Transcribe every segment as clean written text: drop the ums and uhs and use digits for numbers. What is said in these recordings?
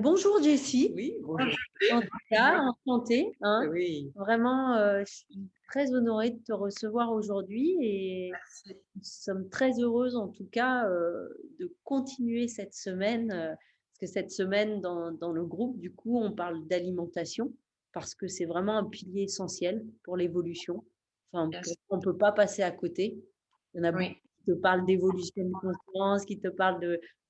Bonjour Jessie, Oui, bonjour. en tout cas, enchantée, hein. Oui, Vraiment, je suis très honorée de te recevoir aujourd'hui et merci. nous sommes très heureuses en tout cas de continuer cette semaine, parce que cette semaine dans le groupe, du coup, on parle d'alimentation parce que c'est vraiment un pilier essentiel pour l'évolution. Enfin, Bien pour sûr. on ne peut pas passer à côté. Il y en a beaucoup Oui, qui te parlent d'évolution de conscience, qui te parlent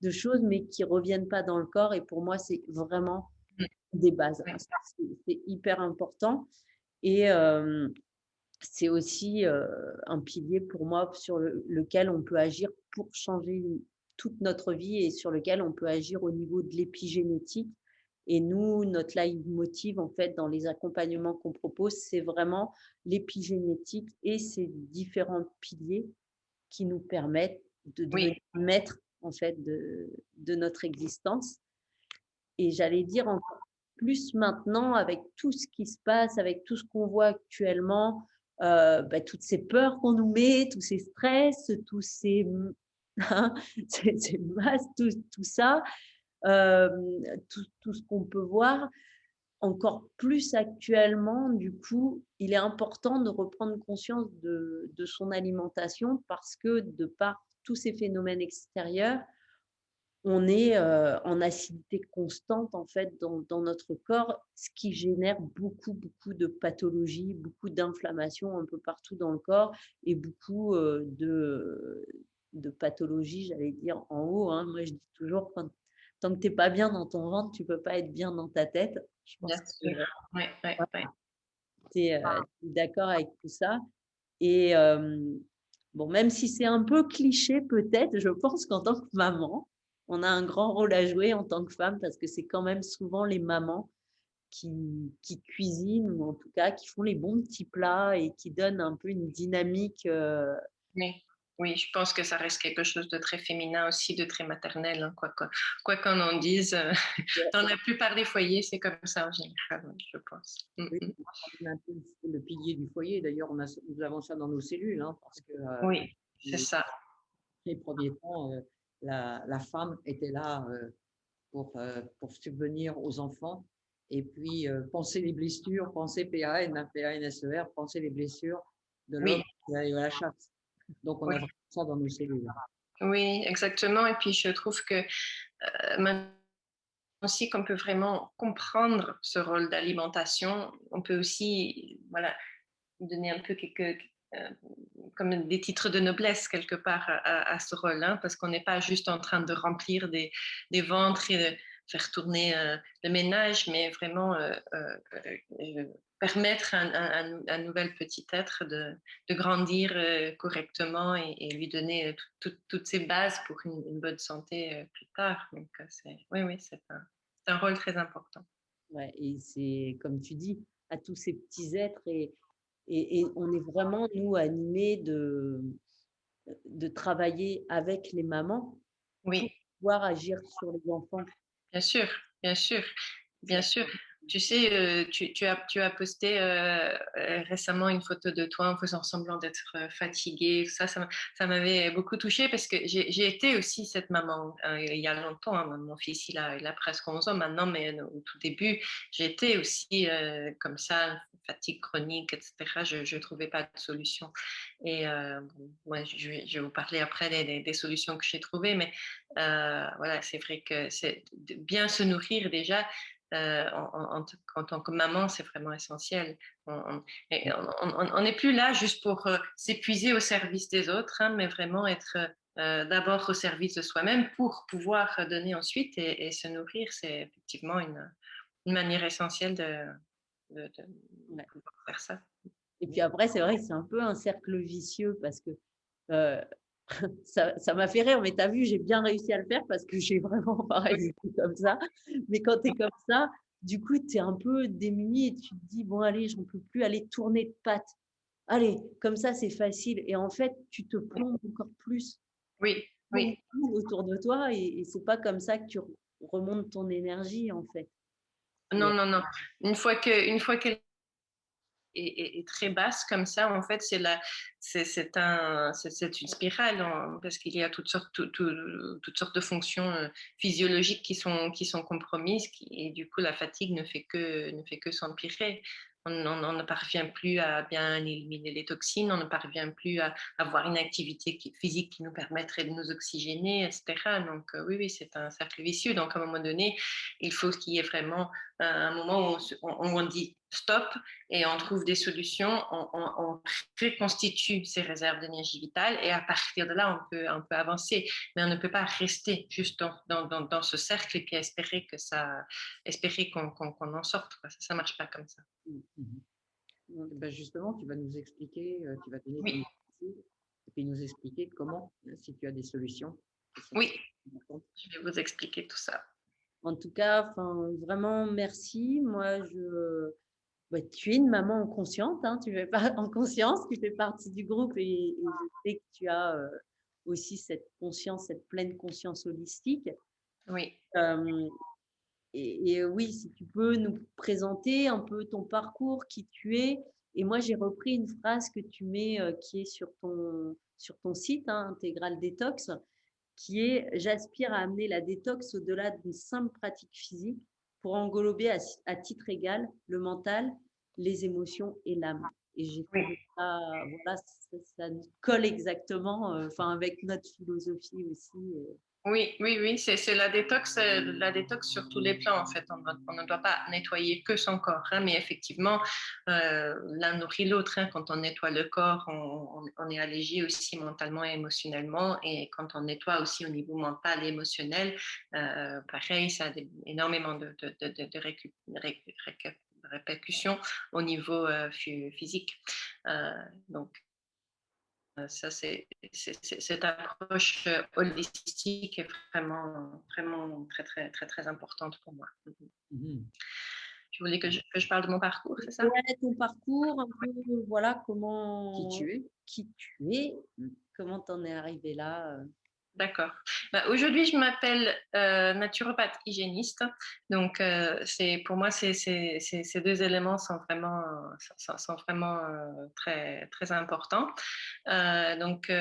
de choses, mais qui reviennent pas dans le corps. Et pour moi, c'est vraiment mmh, des bases. oui, C'est hyper important. Et c'est aussi un pilier pour moi sur lequel on peut agir pour changer toute notre vie et sur lequel on peut agir au niveau de l'épigénétique. Et nous, notre leitmotiv, en fait, dans les accompagnements qu'on propose, c'est vraiment l'épigénétique et ces différents piliers qui nous permettent de devenir oui, maîtres, en fait, de notre existence. Et j'allais dire encore plus maintenant avec tout ce qui se passe, avec tout ce qu'on voit actuellement, toutes ces peurs qu'on nous met, tous ces stress, tous ces, hein, ces masses, tout ça, euh, tout ce qu'on peut voir. Encore plus actuellement, du coup, il est important de reprendre conscience de son alimentation parce que de par tous ces phénomènes extérieurs, on est en acidité constante en fait dans notre corps, ce qui génère beaucoup de pathologies, beaucoup d'inflammations un peu partout dans le corps et beaucoup de pathologies, j'allais dire en haut, hein. Moi, je dis toujours, tant que tu n'es pas bien dans ton ventre, tu ne peux pas être bien dans ta tête. Je pense bien que sûr. Oui, oui, oui. tu es d'accord avec tout ça. Et bon, même si c'est un peu cliché peut-être, je pense qu'en tant que maman, on a un grand rôle à jouer en tant que femme parce que c'est quand même souvent les mamans qui cuisinent ou en tout cas qui font les bons petits plats et qui donnent un peu une dynamique. Oui, oui, je pense que ça reste quelque chose de très féminin aussi, de très maternel, hein, quoi qu'on en dise. Dans la plupart des foyers, c'est comme ça en général, oui, je pense. Oui, Mmh. on a un peu le pilier du foyer. D'ailleurs, nous avons ça dans nos cellules, hein, parce que Oui, c'est les, ça. les premiers temps, la femme était là pour subvenir aux enfants. Et puis, penser les blessures, penser PAN, PANSER, penser les blessures de l'homme Oui, qui allait à la chasse. Donc, on a oui, vraiment ça dans nos cellules. oui, exactement. Et puis, je trouve que maintenant aussi qu'on peut vraiment comprendre ce rôle d'alimentation, on peut aussi, voilà, donner un peu quelques comme des titres de noblesse quelque part à ce rôle, hein, parce qu'on n'est pas juste en train de remplir des ventres et de faire tourner le ménage, mais vraiment permettre à un nouvel petit être de grandir correctement et lui donner toutes ses bases pour une bonne santé plus tard. Donc, oui, oui, c'est un rôle très important. Ouais, et c'est, comme tu dis, à tous ces petits êtres. Et on est vraiment, nous, animés de travailler avec les mamans pour Oui. pouvoir agir sur les enfants. Bien sûr, bien sûr, bien sûr. Tu sais, tu as posté récemment une photo de toi en faisant semblant d'être fatiguée. Ça m'avait beaucoup touchée parce que j'ai été aussi cette maman il y a longtemps, hein. Mon fils, il a presque 11 ans maintenant, mais au tout début, j'ai été aussi comme ça, fatigue chronique, etc. Je ne trouvais pas de solution. Et bon, moi, je vais vous parler après des solutions que j'ai trouvées, mais voilà, c'est vrai que c'est de bien se nourrir déjà en tant que maman, c'est vraiment essentiel. On n'est plus là juste pour s'épuiser au service des autres, hein, mais vraiment être d'abord au service de soi-même pour pouvoir donner ensuite et se nourrir. C'est effectivement une manière essentielle de Ouais. pouvoir faire ça. Et puis après, c'est vrai que c'est un peu un cercle vicieux parce que euh, ça m'a fait rire, mais tu as vu, j'ai bien réussi à le faire parce que j'ai vraiment pas résisté comme ça. Mais quand tu es comme ça, du coup, tu es un peu démuni et tu te dis, bon, allez, j'en peux plus, aller tourner de pattes. Allez, comme ça, c'est facile. Et en fait, tu te plombes encore plus, Oui, plombes oui. tout autour de toi et c'est pas comme ça que tu remontes ton énergie, en fait. Et, Non, non, non. Une fois que est très basse comme ça, en fait, c'est une spirale parce qu'il y a toutes sortes de fonctions physiologiques qui sont compromises et du coup, la fatigue ne fait que s'empirer. On ne parvient plus à bien éliminer les toxines, on ne parvient plus à avoir une activité physique qui nous permettrait de nous oxygéner, etc. Donc oui, oui, c'est un cercle vicieux. Donc à un moment donné, il faut qu'il y ait vraiment un moment où on dit stop et on trouve des solutions, on reconstitue ces réserves d'énergie vitale et à partir de là, on peut avancer. Mais on ne peut pas rester juste dans ce cercle et puis espérer qu'on en sorte. Ça ne marche pas comme ça. Ben justement, tu vas nous expliquer, tu vas donner ton Oui, expertise et puis nous expliquer comment, si tu as des solutions qui sont oui, importantes. je vais vous expliquer tout ça. En tout cas, vraiment, merci. Moi, tu es une maman consciente, hein, tu fais pas en conscience, tu fais partie du groupe et je sais que tu as aussi cette conscience, cette pleine conscience holistique. Oui. Oui, si tu peux nous présenter un peu ton parcours, qui tu es. Et moi, j'ai repris une phrase que tu mets, qui est sur ton site, hein, Intégral Détox, qui est: j'aspire à amener la détox au-delà d'une simple pratique physique pour englober à titre égal le mental, les émotions et l'âme. Et j'ai Oui. trouvé ça, voilà, ça colle exactement, avec notre philosophie aussi. Oui, oui, oui, c'est la détox sur tous les plans en fait. On ne doit pas nettoyer que son corps, hein, mais effectivement, l'un nourrit l'autre. Hein. Quand on nettoie le corps, on est allégé aussi mentalement et émotionnellement. Et quand on nettoie aussi au niveau mental et émotionnel, pareil, ça a énormément de répercussions au niveau physique. Donc, ça, cette approche holistique est vraiment très, très, très, très importante pour moi. Tu voulais que je parle de mon parcours, c'est ça? Ouais, ton parcours, un peu, voilà, qui tu es, comment t'en es arrivé là. D'accord. Aujourd'hui, je m'appelle naturopathe hygiéniste. Donc, pour moi, ces deux éléments sont vraiment très, très importants. Donc,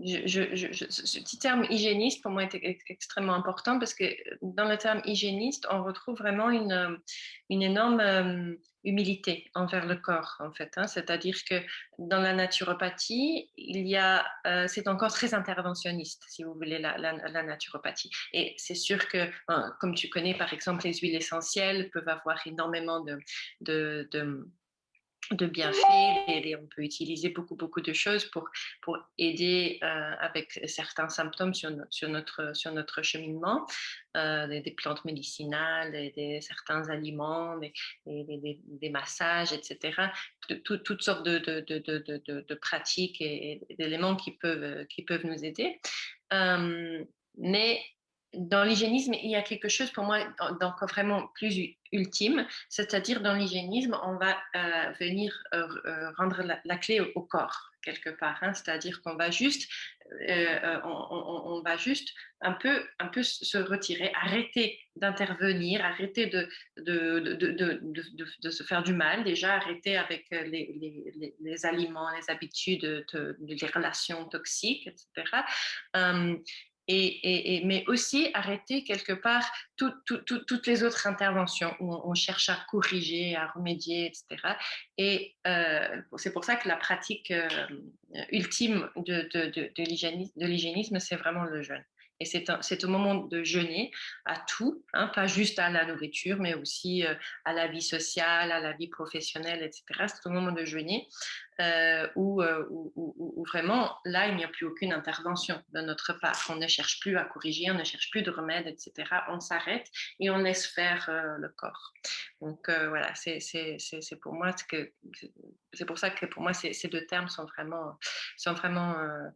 ce petit terme hygiéniste, pour moi, est extrêmement important parce que dans le terme hygiéniste, on retrouve vraiment une énorme humilité envers le corps, en fait. Hein. C'est-à-dire que dans la naturopathie, c'est encore très interventionniste, si vous voulez, la naturopathie. Et c'est sûr que, comme tu connais, par exemple, les huiles essentielles peuvent avoir énormément de bienfaits et on peut utiliser beaucoup de choses pour aider avec certains symptômes sur notre cheminement, des plantes médicinales, certains aliments, des massages, etc. Toutes sortes de pratiques et d'éléments qui peuvent nous aider. Mais dans l'hygiénisme, il y a quelque chose pour moi donc vraiment plus ultime, c'est-à-dire dans l'hygiénisme, on va venir rendre la clé au corps quelque part, hein, c'est-à-dire qu'on va juste, on va juste un peu se retirer, arrêter d'intervenir, arrêter de se faire du mal, déjà arrêter avec les aliments, les habitudes, les relations toxiques, etc. Mais aussi arrêter quelque part toutes les autres interventions où on cherche à corriger, à remédier, etc. Et c'est pour ça que la pratique ultime de l'hygiénisme, c'est vraiment le jeûne. Et c'est au moment de jeûner à tout, hein, pas juste à la nourriture, mais aussi à la vie sociale, à la vie professionnelle, etc. C'est au moment de jeûner où vraiment, là, il n'y a plus aucune intervention de notre part. On ne cherche plus à corriger, on ne cherche plus de remèdes, etc. On s'arrête et on laisse faire le corps. Donc voilà, c'est pour moi c'est pour ça que pour moi ces deux termes sont vraiment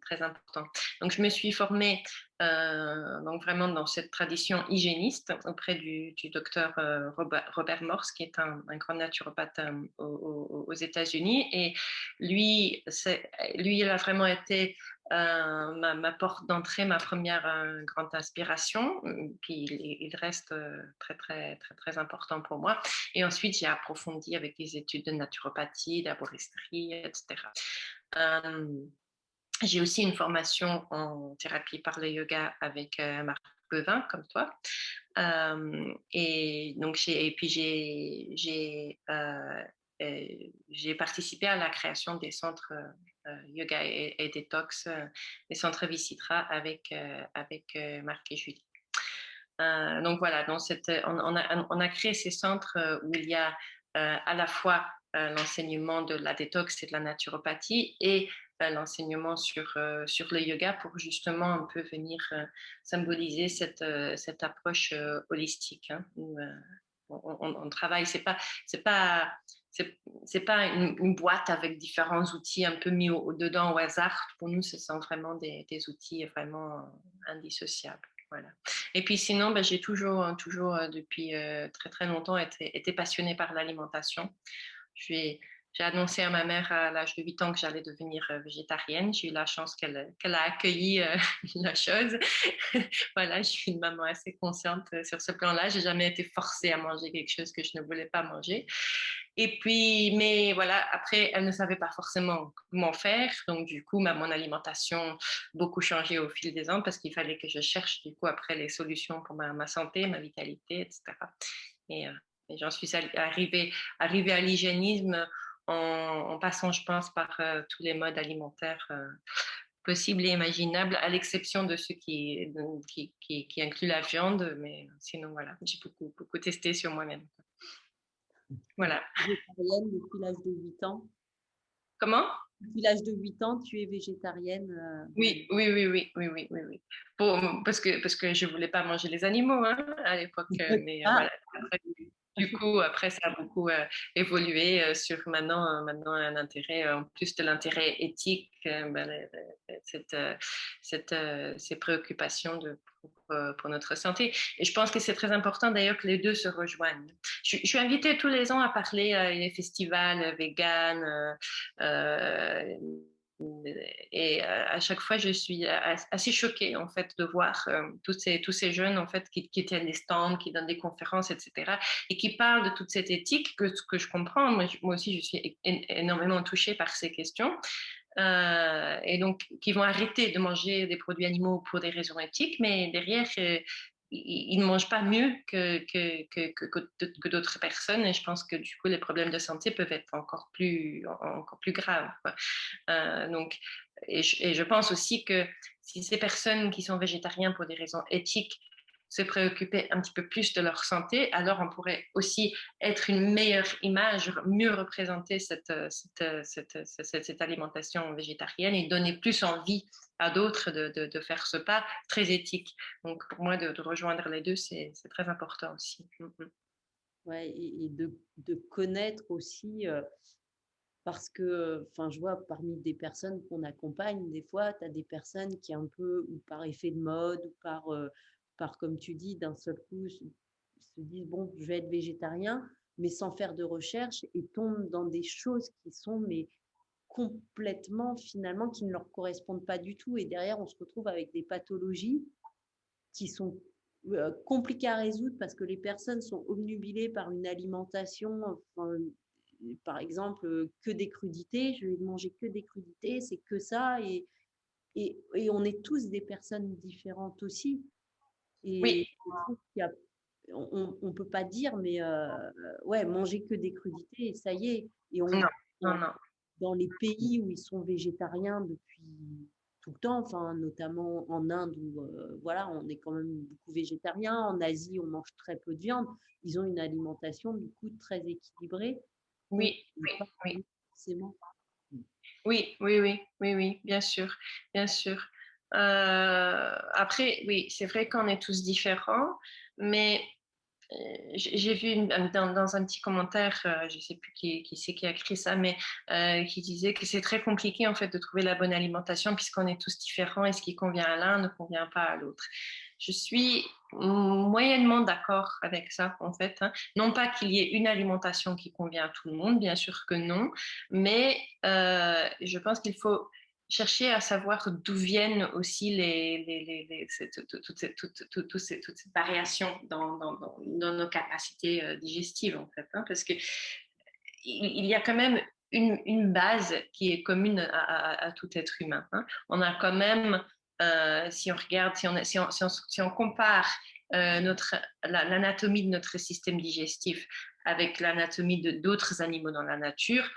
très importants. Donc je me suis formée donc vraiment dans cette tradition hygiéniste auprès du docteur Robert Morse, qui est un grand naturopathe aux États-Unis. Et lui, il a vraiment été ma porte d'entrée, ma première grande inspiration, puis il reste très, très, très, très important pour moi. Et ensuite, j'ai approfondi avec des études de naturopathie, d'herboristerie, etc. J'ai aussi une formation en thérapie par le yoga avec Marc Bevin, comme toi. Et donc, j'ai participé à la création des centres yoga et détox, des centres Visitra avec Marc et Julie. Donc voilà, on a créé ces centres où il y a à la fois l'enseignement de la détox et de la naturopathie et l'enseignement sur le yoga pour justement un peu venir symboliser cette approche holistique, hein, où on travaille. C'est pas, c'est pas une boîte avec différents outils un peu mis dedans au hasard. Pour nous, ce sont vraiment des outils vraiment indissociables. Voilà. Et puis sinon, j'ai toujours depuis très très longtemps été passionnée par l'alimentation. J'ai annoncé à ma mère à l'âge de 8 ans que j'allais devenir végétarienne. J'ai eu la chance qu'elle a accueilli la chose. Voilà, je suis une maman assez consciente sur ce plan-là. J'ai jamais été forcée à manger quelque chose que je ne voulais pas manger. Et puis, mais voilà, après, elle ne savait pas forcément comment faire. Donc, du coup, mon alimentation beaucoup changé au fil des ans parce qu'il fallait que je cherche, du coup, après les solutions pour ma santé, ma vitalité, etc. Et, j'en suis arrivée à l'hygiénisme en passant, je pense, par tous les modes alimentaires possibles et imaginables, à l'exception de ceux qui incluent la viande. Mais sinon, voilà, j'ai beaucoup testé sur moi-même. Voilà. Végétarienne depuis l'âge de 8 ans. Comment? Depuis l'âge de 8 ans, tu es végétarienne. Oui. Parce que je voulais pas manger les animaux hein, à l'époque. Mais voilà. Après, du coup, après, ça a beaucoup évolué sur maintenant un intérêt, en plus de l'intérêt éthique, ces préoccupations pour notre santé. Et je pense que c'est très important d'ailleurs que les deux se rejoignent. Je suis invitée tous les ans à parler à les festivals véganes. Et à chaque fois, je suis assez choquée en fait de voir tous ces jeunes en fait qui tiennent des stands, qui donnent des conférences, etc. et qui parlent de toute cette éthique que je comprends. Moi aussi, je suis énormément touchée par ces questions. Et donc, qui vont arrêter de manger des produits animaux pour des raisons éthiques, mais derrière, ils ne mangent pas mieux que d'autres personnes. Et je pense que du coup, les problèmes de santé peuvent être encore plus graves. Donc, et je pense aussi que si ces personnes qui sont végétariens pour des raisons éthiques se préoccuper un petit peu plus de leur santé, alors on pourrait aussi être une meilleure image, mieux représenter cette alimentation végétarienne et donner plus envie à d'autres de faire ce pas très éthique. Donc pour moi, de rejoindre les deux, c'est très important aussi. Ouais, et de connaître aussi, parce que, enfin, je vois parmi des personnes qu'on accompagne, des fois, tu as des personnes qui, un peu, ou par effet de mode, ou par comme tu dis, d'un seul coup, se disent, bon, je vais être végétarien, mais sans faire de recherche, et tombent dans des choses qui sont, mais complètement, finalement, qui ne leur correspondent pas du tout. Et derrière, on se retrouve avec des pathologies qui sont compliquées à résoudre parce que les personnes sont obnubilées par une alimentation, enfin, par exemple, que des crudités, je vais manger que des crudités, c'est que ça, et on est tous des personnes différentes aussi. Et Oui. je trouve qu'il y a, on ne peut pas dire, mais ouais, manger que des crudités, et ça y est. Et Non. dans les pays où ils sont végétariens depuis tout le temps, enfin, notamment en Inde où voilà, on est quand même beaucoup végétarien. En Asie, on mange très peu de viande. Ils ont une alimentation du coup très équilibrée. Oui. Forcément. Oui, bien sûr, bien sûr. Après, oui, c'est vrai qu'on est tous différents, mais j'ai vu dans un petit commentaire, je ne sais plus qui c'est qui a écrit ça, mais qui disait que c'est très compliqué en fait de trouver la bonne alimentation puisqu'on est tous différents et ce qui convient à l'un ne convient pas à l'autre. Je suis moyennement d'accord avec ça en fait. Hein. Non pas qu'il y ait une alimentation qui convient à tout le monde, bien sûr que non, mais je pense qu'il faut chercher à savoir d'où viennent aussi toutes ces variations dans nos capacités digestives, en fait, hein, parce que il y a quand même une base qui est commune à tout être humain. Hein. On a quand même, si on regarde, si on compare l'anatomie de notre système digestif avec l'anatomie d'autres animaux dans la nature,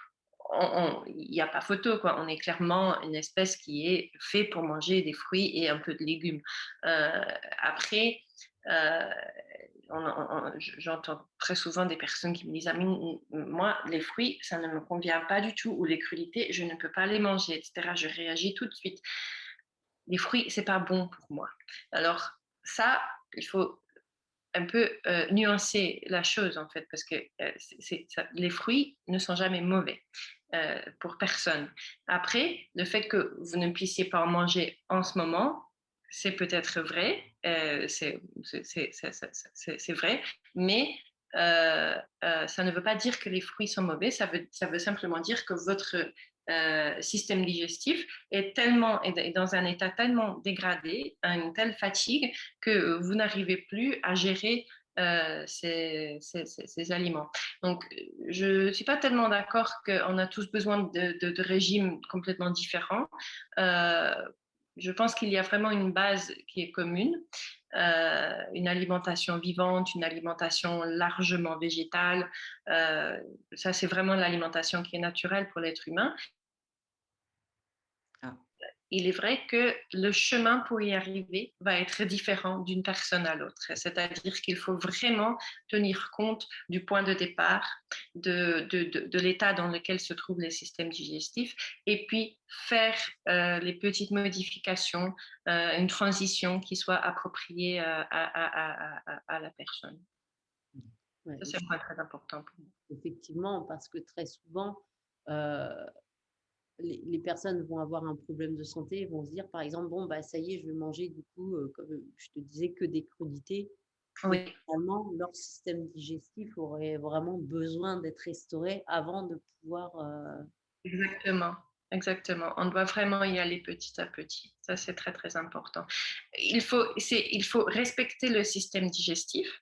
il n'y a pas photo, quoi. On est clairement une espèce qui est fait pour manger des fruits et un peu de légumes. Après, euh, j'entends très souvent des personnes qui me disent, moi, les fruits, ça ne me convient pas du tout, ou les crudités, je ne peux pas les manger, etc. Je réagis tout de suite. Les fruits, c'est pas bon pour moi. Alors ça, il faut un peu nuancer la chose, en fait, parce que les fruits ne sont jamais mauvais pour personne. Après, le fait que vous ne puissiez pas en manger en ce moment, c'est peut-être vrai, c'est vrai, mais ça ne veut pas dire que les fruits sont mauvais, ça veut simplement dire que votre système digestif est dans un état tellement dégradé, à une telle fatigue, que vous n'arrivez plus à gérer ces aliments. Donc, je ne suis pas tellement d'accord qu'on a tous besoin de régimes complètement différents. Euh, je pense qu'il y a vraiment une base qui est commune, une alimentation vivante, une alimentation largement végétale. Ça, c'est vraiment l'alimentation qui est naturelle pour l'être humain. Ah. Il est vrai que le chemin pour y arriver va être différent d'une personne à l'autre. C'est-à-dire qu'il faut vraiment tenir compte du point de départ, de l'état dans lequel se trouvent les systèmes digestifs, et puis faire les petites modifications, une transition qui soit appropriée à la personne. Ouais, Ça, c'est un point très important pour moi. effectivement, parce que très souvent, euh, les personnes vont avoir un problème de santé, vont se dire par exemple, bon, bah, ça y est, je vais manger du coup, comme je te disais, que des crudités. Mais Oui. finalement, leur système digestif aurait vraiment besoin d'être restauré avant de pouvoir. Exactement, exactement. On doit vraiment y aller petit à petit. Ça, c'est très, très important. Il faut respecter le système digestif.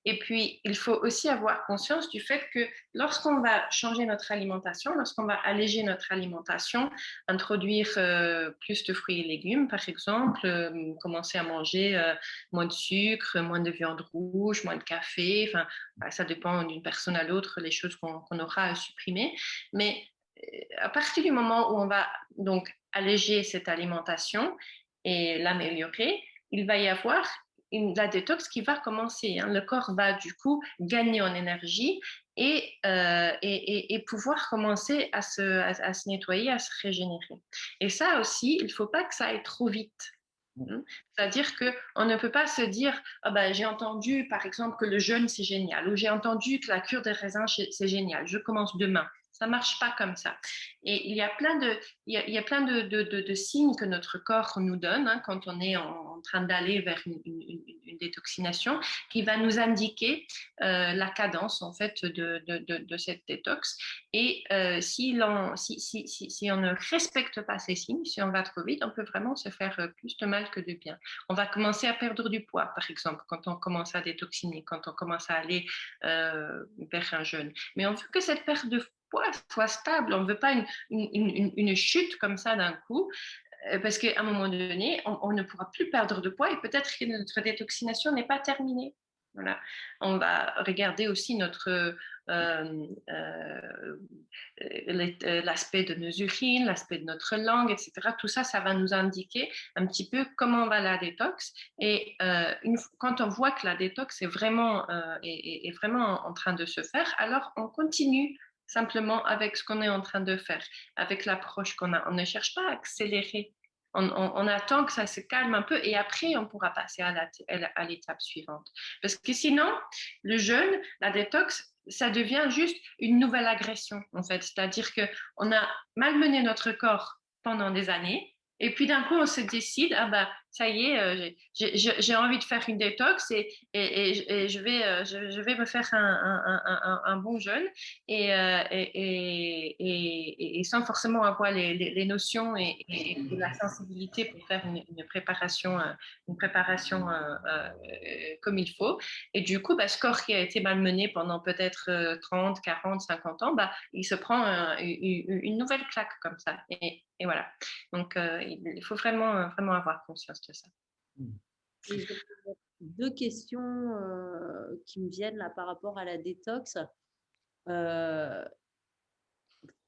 Et puis, il faut aussi avoir conscience du fait que lorsqu'on va changer notre alimentation, lorsqu'on va alléger notre alimentation, introduire plus de fruits et légumes, par exemple, commencer à manger moins de sucre, moins de viande rouge, moins de café, enfin, ça dépend d'une personne à l'autre, les choses qu'on aura à supprimer. Mais à partir du moment où on va donc alléger cette alimentation et l'améliorer, il va y avoir la détox qui va commencer. Hein. Le corps va du coup gagner en énergie et pouvoir commencer à se nettoyer, à se régénérer. Et ça aussi, il ne faut pas que ça aille trop vite. C'est-à-dire qu'on ne peut pas se dire ah ben, j'ai entendu par exemple que le jeûne c'est génial ou j'ai entendu que la cure des raisins c'est génial, je commence demain. Ça ne marche pas comme ça. Et il y a plein de signes que notre corps nous donne hein, quand on est en train d'aller vers une détoxination qui va nous indiquer la cadence en fait de cette détox. Et si on ne respecte pas ces signes, si on va trop vite, on peut vraiment se faire plus de mal que de bien. On va commencer à perdre du poids, par exemple, quand on commence à détoxiner, quand on commence à aller vers un jeûne. Mais on veut que cette perte de poids soit stable. On ne veut pas une chute comme ça d'un coup, parce qu'à un moment donné, on ne pourra plus perdre de poids et peut-être que notre détoxination n'est pas terminée. Voilà. On va regarder aussi l'aspect de nos urines, l'aspect de notre langue, etc. Tout ça, ça va nous indiquer un petit peu comment va la détox. Et quand on voit que la détox est vraiment en train de se faire, alors on continue simplement avec ce qu'on est en train de faire, avec l'approche qu'on a. On ne cherche pas à accélérer. On attend que ça se calme un peu et après, on pourra passer à l'étape suivante. Parce que sinon, le jeûne, la détox, ça devient juste une nouvelle agression, en fait. C'est-à-dire qu'on a malmené notre corps pendant des années et puis d'un coup, on se décide, ah bah, ça y est, j'ai envie de faire une détox et je vais me faire un bon jeûne et sans forcément avoir les notions et la sensibilité pour faire une préparation comme il faut. Et du coup, ce corps qui a été malmené pendant peut-être 30, 40, 50 ans, il se prend une nouvelle claque comme ça. Et voilà. Donc, il faut vraiment avoir conscience de ça. Et j'ai deux questions qui me viennent là par rapport à la détox. Je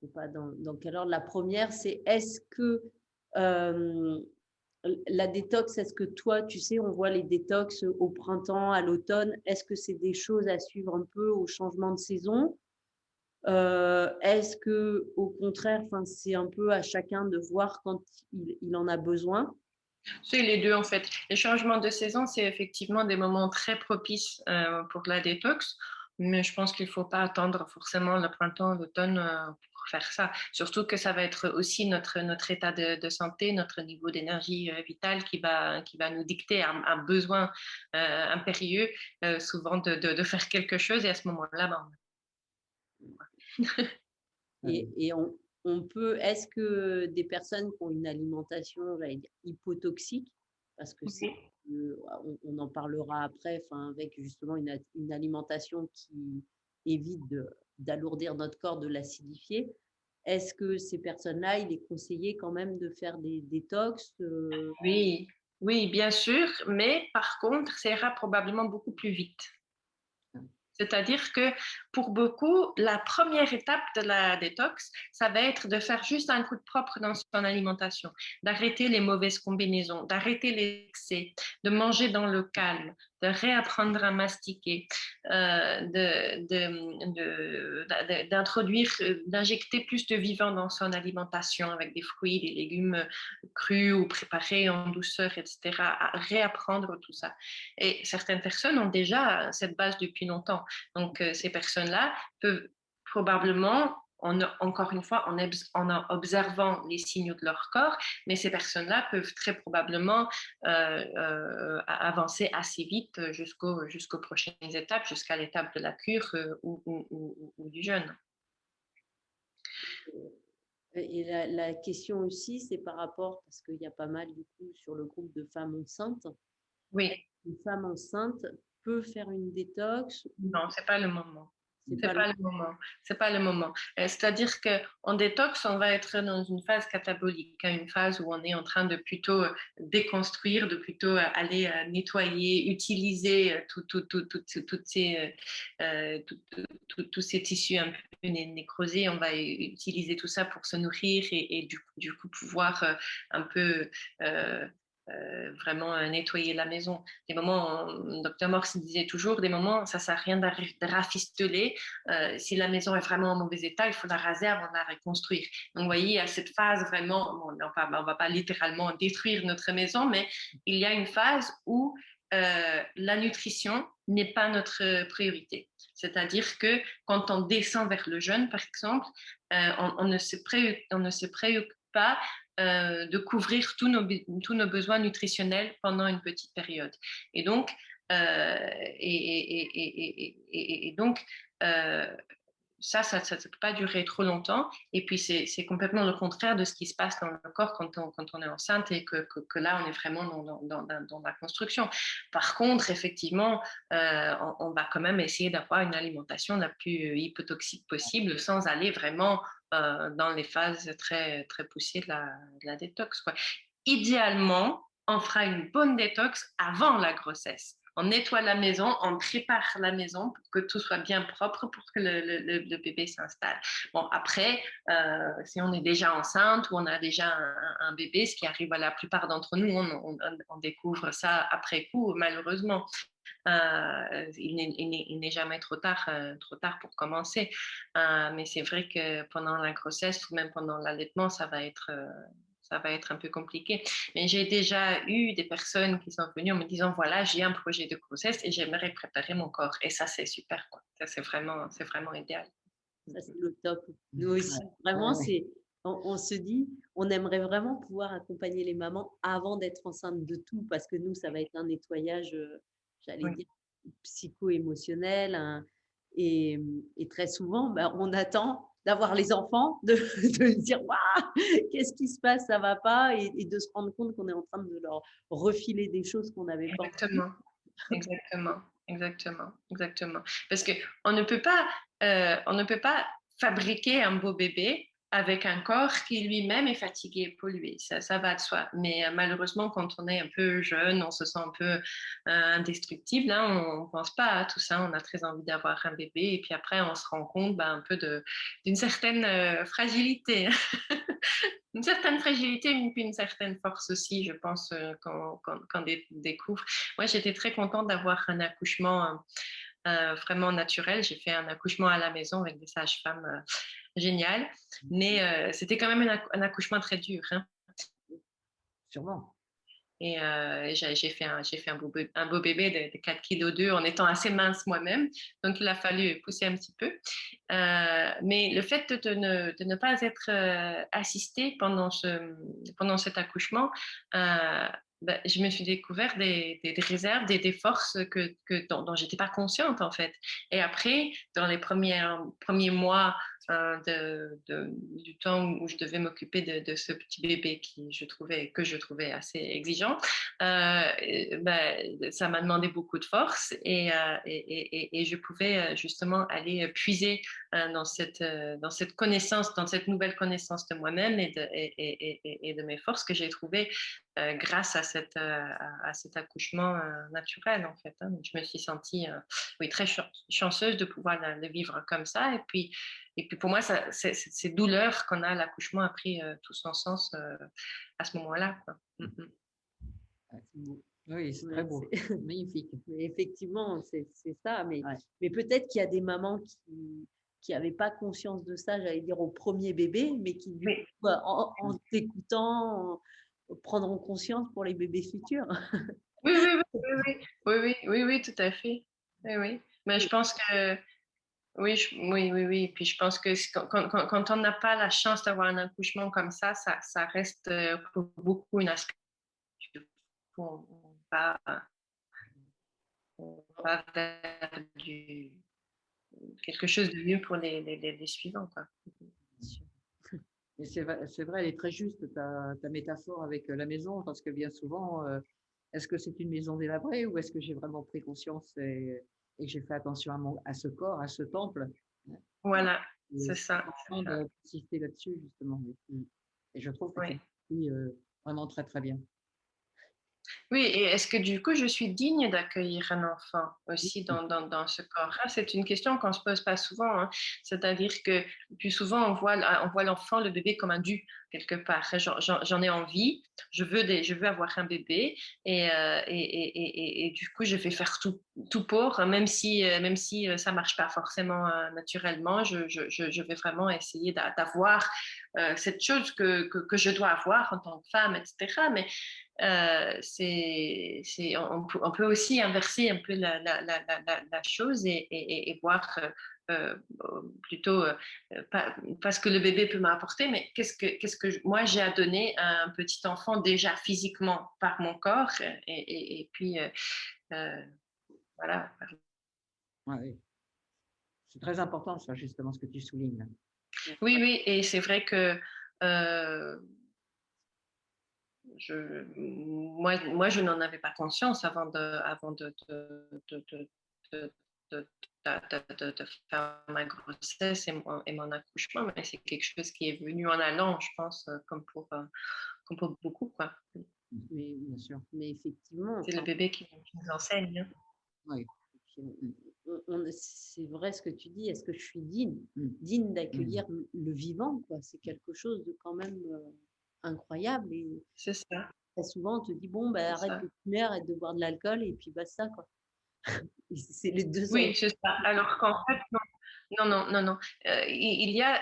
sais pas dans quel ordre. La première, c'est est-ce que la détox, est-ce que toi, tu sais, on voit les détox au printemps, à l'automne, est-ce que c'est des choses à suivre un peu au changement de saison? Est-ce que, au contraire, c'est un peu à chacun de voir quand il en a besoin? C'est les deux en fait. Les changements de saison, c'est effectivement des moments très propices pour la détox, mais je pense qu'il ne faut pas attendre forcément le printemps, l'automne pour faire ça. Surtout que ça va être aussi notre état de santé, notre niveau d'énergie vitale qui va nous dicter un besoin impérieux, souvent de faire quelque chose. Et à ce moment-là, Et on peut, est-ce que des personnes qui ont une alimentation, j'allais dire, hypotoxique, parce que c'est, on en parlera après, avec justement une alimentation qui évite d'alourdir notre corps, de l'acidifier, est-ce que ces personnes-là, il est conseillé quand même de faire des détox oui, oui, bien sûr, mais par contre, ça ira probablement beaucoup plus vite. C'est-à-dire que pour beaucoup, la première étape de la détox, ça va être de faire juste un coup de propre dans son alimentation, d'arrêter les mauvaises combinaisons, d'arrêter les excès, de manger dans le calme, de réapprendre à mastiquer, d'introduire, d'injecter plus de vivant dans son alimentation avec des fruits, des légumes crus ou préparés en douceur, etc., à réapprendre tout ça. Et certaines personnes ont déjà cette base depuis longtemps. Donc, ces personnes-là peuvent probablement, encore une fois, en observant les signaux de leur corps, mais ces personnes-là peuvent très probablement avancer assez vite jusqu'aux prochaines étapes, jusqu'à l'étape de la cure ou du jeûne. Et la question aussi, c'est par rapport, parce qu'il y a pas mal du coup sur le groupe de femmes enceintes. Oui. Une femme enceinte peut faire une détox? Non, c'est pas le moment. C'est pas le moment. C'est pas le moment. C'est-à-dire qu'en détox, on va être dans une phase catabolique, une phase où on est en train de plutôt déconstruire, de plutôt aller nettoyer, utiliser tous ces tissus un peu nécrosés. On va utiliser tout ça pour se nourrir et du coup pouvoir un peu vraiment nettoyer la maison. Des moments, Dr Morse disait toujours, des moments, ça ne sert à rien de rafistoler. Si la maison est vraiment en mauvais état, il faut la raser avant de la reconstruire. Donc, vous voyez, à cette phase vraiment, on ne va pas littéralement détruire notre maison, mais il y a une phase où la nutrition n'est pas notre priorité. C'est-à-dire que quand on descend vers le jeûne, par exemple, on ne se préoccupe pas de couvrir tous nos besoins nutritionnels pendant une petite période. Et donc, ça ne peut pas durer trop longtemps. Et puis, c'est complètement le contraire de ce qui se passe dans le corps quand on est enceinte et que là, on est vraiment dans la construction. Par contre, effectivement, on va quand même essayer d'avoir une alimentation la plus hypotoxique possible sans aller vraiment dans les phases très, très poussées de la détox, quoi. Idéalement, on fera une bonne détox avant la grossesse. On nettoie la maison, on prépare la maison pour que tout soit bien propre pour que le bébé s'installe. Bon, après, si on est déjà enceinte ou on a déjà un bébé, ce qui arrive à la plupart d'entre nous, on découvre ça après coup, malheureusement. Il n'est jamais trop tard pour commencer. Mais c'est vrai que pendant la grossesse ou même pendant l'allaitement, ça va être un peu compliqué. Mais j'ai déjà eu des personnes qui sont venues en me disant, voilà, j'ai un projet de grossesse et j'aimerais préparer mon corps. Et ça, c'est super, quoi. Ça, c'est vraiment idéal. Ça, c'est le top. Nous aussi, vraiment, on se dit, on aimerait vraiment pouvoir accompagner les mamans avant d'être enceinte de tout, parce que nous, ça va être un nettoyage, j'allais Oui, dire, psycho-émotionnel. Et très souvent, ben, on attend d'avoir les enfants, de se dire, waouh, qu'est-ce qui se passe, ça va pas, et de se rendre compte qu'on est en train de leur refiler des choses qu'on n'avait pas envie. exactement. Exactement, exactement, exactement. Parce que on ne peut pas fabriquer un beau bébé avec un corps qui lui-même est fatigué, pollué. Ça va de soi. Mais malheureusement, quand on est un peu jeune, on se sent un peu indestructible. Hein, on ne pense pas à tout ça. On a très envie d'avoir un bébé. Et puis après, on se rend compte un peu d'une certaine fragilité. Une certaine fragilité, puis une certaine force aussi, je pense, quand on découvre. Moi, j'étais très contente d'avoir un accouchement vraiment naturel. J'ai fait un accouchement à la maison avec des sages-femmes géniales, mais c'était quand même un accouchement très dur. Hein. Sûrement. Et j'ai fait un beau bébé de 4 kg 2 en étant assez mince moi-même. Donc, il a fallu pousser un petit peu. Mais le fait de ne pas être assistée pendant cet accouchement, je me suis découvert des réserves, des forces dont je n'étais pas consciente en fait. Et après, dans les premiers mois du temps où je devais m'occuper de ce petit bébé que je trouvais assez exigeant, ça m'a demandé beaucoup de force et je pouvais justement aller puiser dans cette connaissance, dans cette nouvelle connaissance de moi-même et de mes forces que j'ai trouvées grâce à cet accouchement naturel en fait. Hein. Donc, je me suis sentie oui, très chanceuse de pouvoir le vivre comme ça. Et puis pour moi, ces douleurs qu'on a à l'accouchement a pris tout son sens à ce moment-là. Quoi. Mm. Ouais, c'est beau. Oui, c'est très Ouais, beau. Magnifique. mais effectivement, c'est ça. Ouais. Mais peut-être qu'il y a des mamans qui n'avaient pas conscience de ça, j'allais dire, au premier bébé, mais qui, du Oui, coup, en t'écoutant, prendront conscience pour les bébés futurs. oui, oui, oui, oui, oui, oui, oui, oui, oui, tout à fait. Oui, oui. Mais je pense que oui, oui, oui, oui. Puis je pense que quand on n'a pas la chance d'avoir un accouchement comme ça reste pour beaucoup une aspiration. On va, on va vers quelque chose de mieux pour les suivants. Quoi. Et c'est vrai, elle est très juste, ta métaphore avec la maison, parce que bien souvent, est-ce que c'est une maison délabrée ou est-ce que j'ai vraiment pris conscience et que j'ai fait attention à ce corps, à ce temple? Voilà, Et c'est c'est ça. important d'insister là-dessus, justement. Oui. Et je trouve que tu Oui. le fais vraiment très, très bien. Oui, et est-ce que du coup, je suis digne d'accueillir un enfant Oui, aussi dans ce corps-là? C'est une question qu'on ne se pose pas souvent. Hein. C'est-à-dire que plus souvent, on voit l'enfant, le bébé comme un dû, quelque part. J'en ai envie, je veux avoir un bébé, et du coup, je vais faire tout pour, hein, même si ça ne marche pas forcément naturellement, je vais vraiment essayer d'avoir cette chose que je dois avoir en tant que femme, etc. Mais on peut aussi inverser un peu la chose et voir plutôt pas ce que le bébé peut m'apporter, mais qu'est-ce que moi j'ai à donner à un petit enfant déjà physiquement par mon corps et puis euh, voilà. ouais, oui. C'est très important, ça, justement, ce que tu soulignes. Oui, oui, et c'est vrai que euh, moi, je n'en avais pas conscience avant de, de- de faire ma grossesse et mon accouchement, mais c'est quelque chose qui est venu en allant, je pense, comme pour beaucoup, quoi. Mais bien sûr. Mais effectivement, C'est le enfin, bébé qui nous enseigne. Hein. Oui. c'est vrai ce que tu dis. Est-ce que je suis digne, Mm. digne Mm. d'accueillir le vivant, quoi. C'est quelque chose de quand même incroyable. Et C'est ça, très souvent, on te dit, bon, ben, c'est arrête ça. de fumer, arrête de boire de l'alcool, et puis basta, quoi. Et c'est les deux Oui, ans. c'est ça. Alors qu'en fait, non, non, non, non, non. Il y a,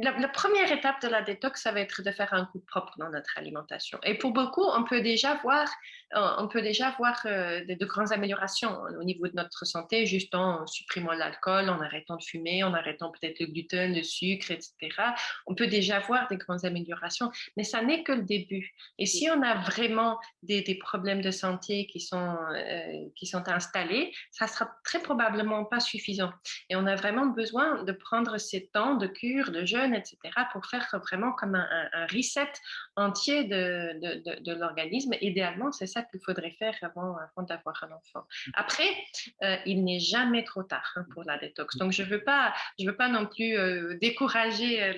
la première étape de la détox, ça va être de faire un coup propre dans notre alimentation. Et pour beaucoup, on peut déjà voir de grandes améliorations au niveau de notre santé, juste en supprimant l'alcool, en arrêtant de fumer, en arrêtant peut-être le gluten, le sucre, etc. On peut déjà voir des grandes améliorations, mais ça n'est que le début. Et si on a vraiment des problèmes de santé qui sont installés, ça sera très probablement pas suffisant. Et on a vraiment besoin de prendre ces temps de cure, de jeûne, etc., pour faire vraiment comme un reset entier de l'organisme. Idéalement, c'est ça qu'il faudrait faire avant d'avoir un enfant. Après, il n'est jamais trop tard pour la détox. Donc, je veux pas non plus décourager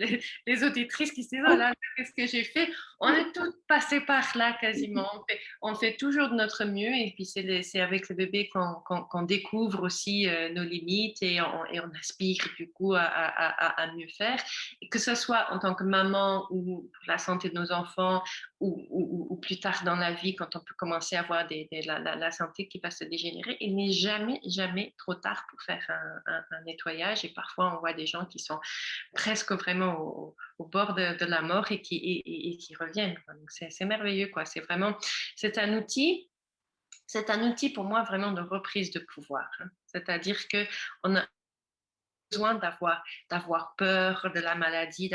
les auditrices qui se disent « Oh là, qu'est-ce que j'ai fait ?» On est toutes passées par là quasiment. On fait toujours de notre mieux et puis c'est avec le bébé qu'on découvre aussi nos limites et on aspire du coup à mieux faire. Et que ce soit en tant que maman ou pour la santé de nos enfants ou plus tard dans la vie quand on peut commencer à avoir la santé qui va se dégénérer, il n'est jamais trop tard pour faire un nettoyage et parfois on voit des gens qui sont presque vraiment au bord de la mort et qui reviennent. Donc c'est merveilleux, quoi. C'est un outil pour moi vraiment de reprise de pouvoir. C'est-à-dire qu'on a besoin d'avoir peur de la maladie,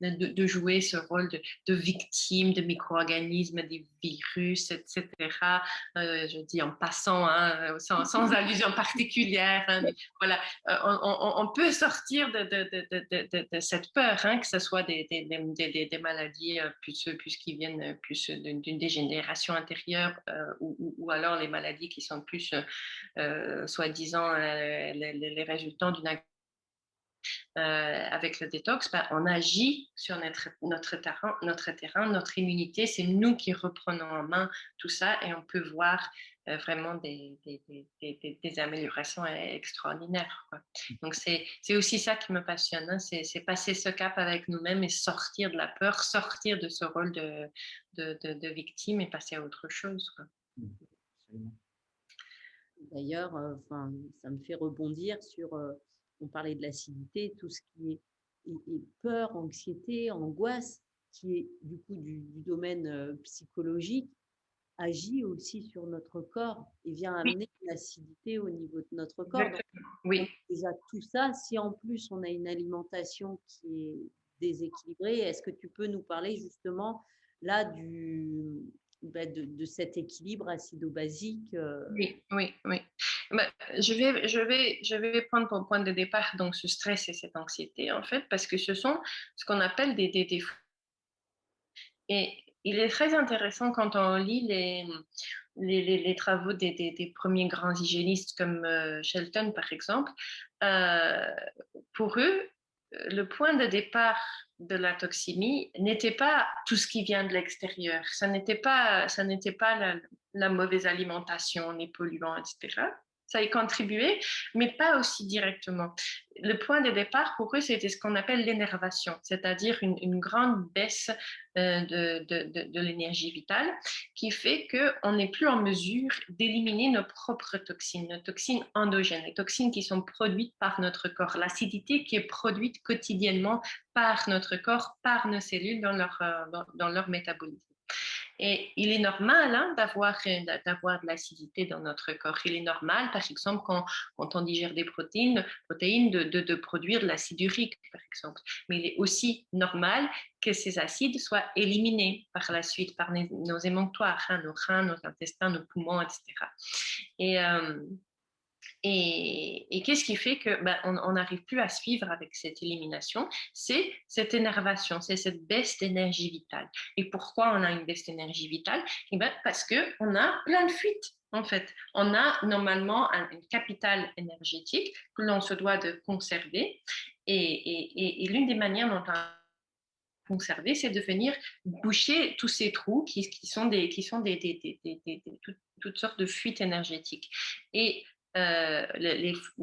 de jouer ce rôle de victime de micro-organismes, des virus, etc. Je dis en passant, sans allusion particulière. Mais voilà, on peut sortir de cette peur, que ce soit des maladies plus qui viennent plus d'une dégénération intérieure ou alors les maladies qui sont plus soi-disant les résultats d'une avec le détox, on agit sur notre terrain, notre immunité. C'est nous qui reprenons en main tout ça et on peut voir vraiment des améliorations extraordinaires, quoi. Donc, c'est aussi ça qui me passionne. C'est passer ce cap avec nous-mêmes et sortir de la peur, sortir de ce rôle de victime et passer à autre chose, quoi. D'ailleurs, ça me fait rebondir sur, on parlait de l'acidité, tout ce qui est peur, anxiété, angoisse, qui est du coup du domaine psychologique, agit aussi sur notre corps et vient amener une acidité au niveau de notre corps. Donc, oui. Déjà tout ça, si en plus on a une alimentation qui est déséquilibrée, est-ce que tu peux nous parler justement là de cet équilibre acido-basique Oui. Je vais prendre pour point de départ donc ce stress et cette anxiété en fait parce que ce sont ce qu'on appelle des et il est très intéressant quand on lit les travaux des premiers grands hygiénistes comme Shelton par exemple. Pour eux, le point de départ de la toxémie n'était pas tout ce qui vient de l'extérieur. Ça n'était pas la mauvaise alimentation, les polluants, etc. Ça y contribuait, mais pas aussi directement. Le point de départ pour eux, c'était ce qu'on appelle l'énervation, c'est-à-dire une grande baisse de l'énergie vitale qui fait qu'on n'est plus en mesure d'éliminer nos propres toxines, nos toxines endogènes, les toxines qui sont produites par notre corps, l'acidité qui est produite quotidiennement par notre corps, par nos cellules dans leur métabolisme. Et il est normal d'avoir de l'acidité dans notre corps. Il est normal, par exemple, quand on digère des protéines de produire de l'acide urique, par exemple. Mais il est aussi normal que ces acides soient éliminés par la suite par nos émonctoires, nos reins, nos intestins, nos poumons, etc. Et qu'est-ce qui fait que on n'arrive plus à suivre avec cette élimination? C'est cette énervation, c'est cette baisse d'énergie vitale. Et pourquoi on a une baisse d'énergie vitale? Parce qu'on a plein de fuites. En fait, on a normalement une capitale énergétique que l'on se doit de conserver. Et l'une des manières dont on conserver, c'est de venir boucher tous ces trous qui sont toutes sortes de fuites énergétiques. Et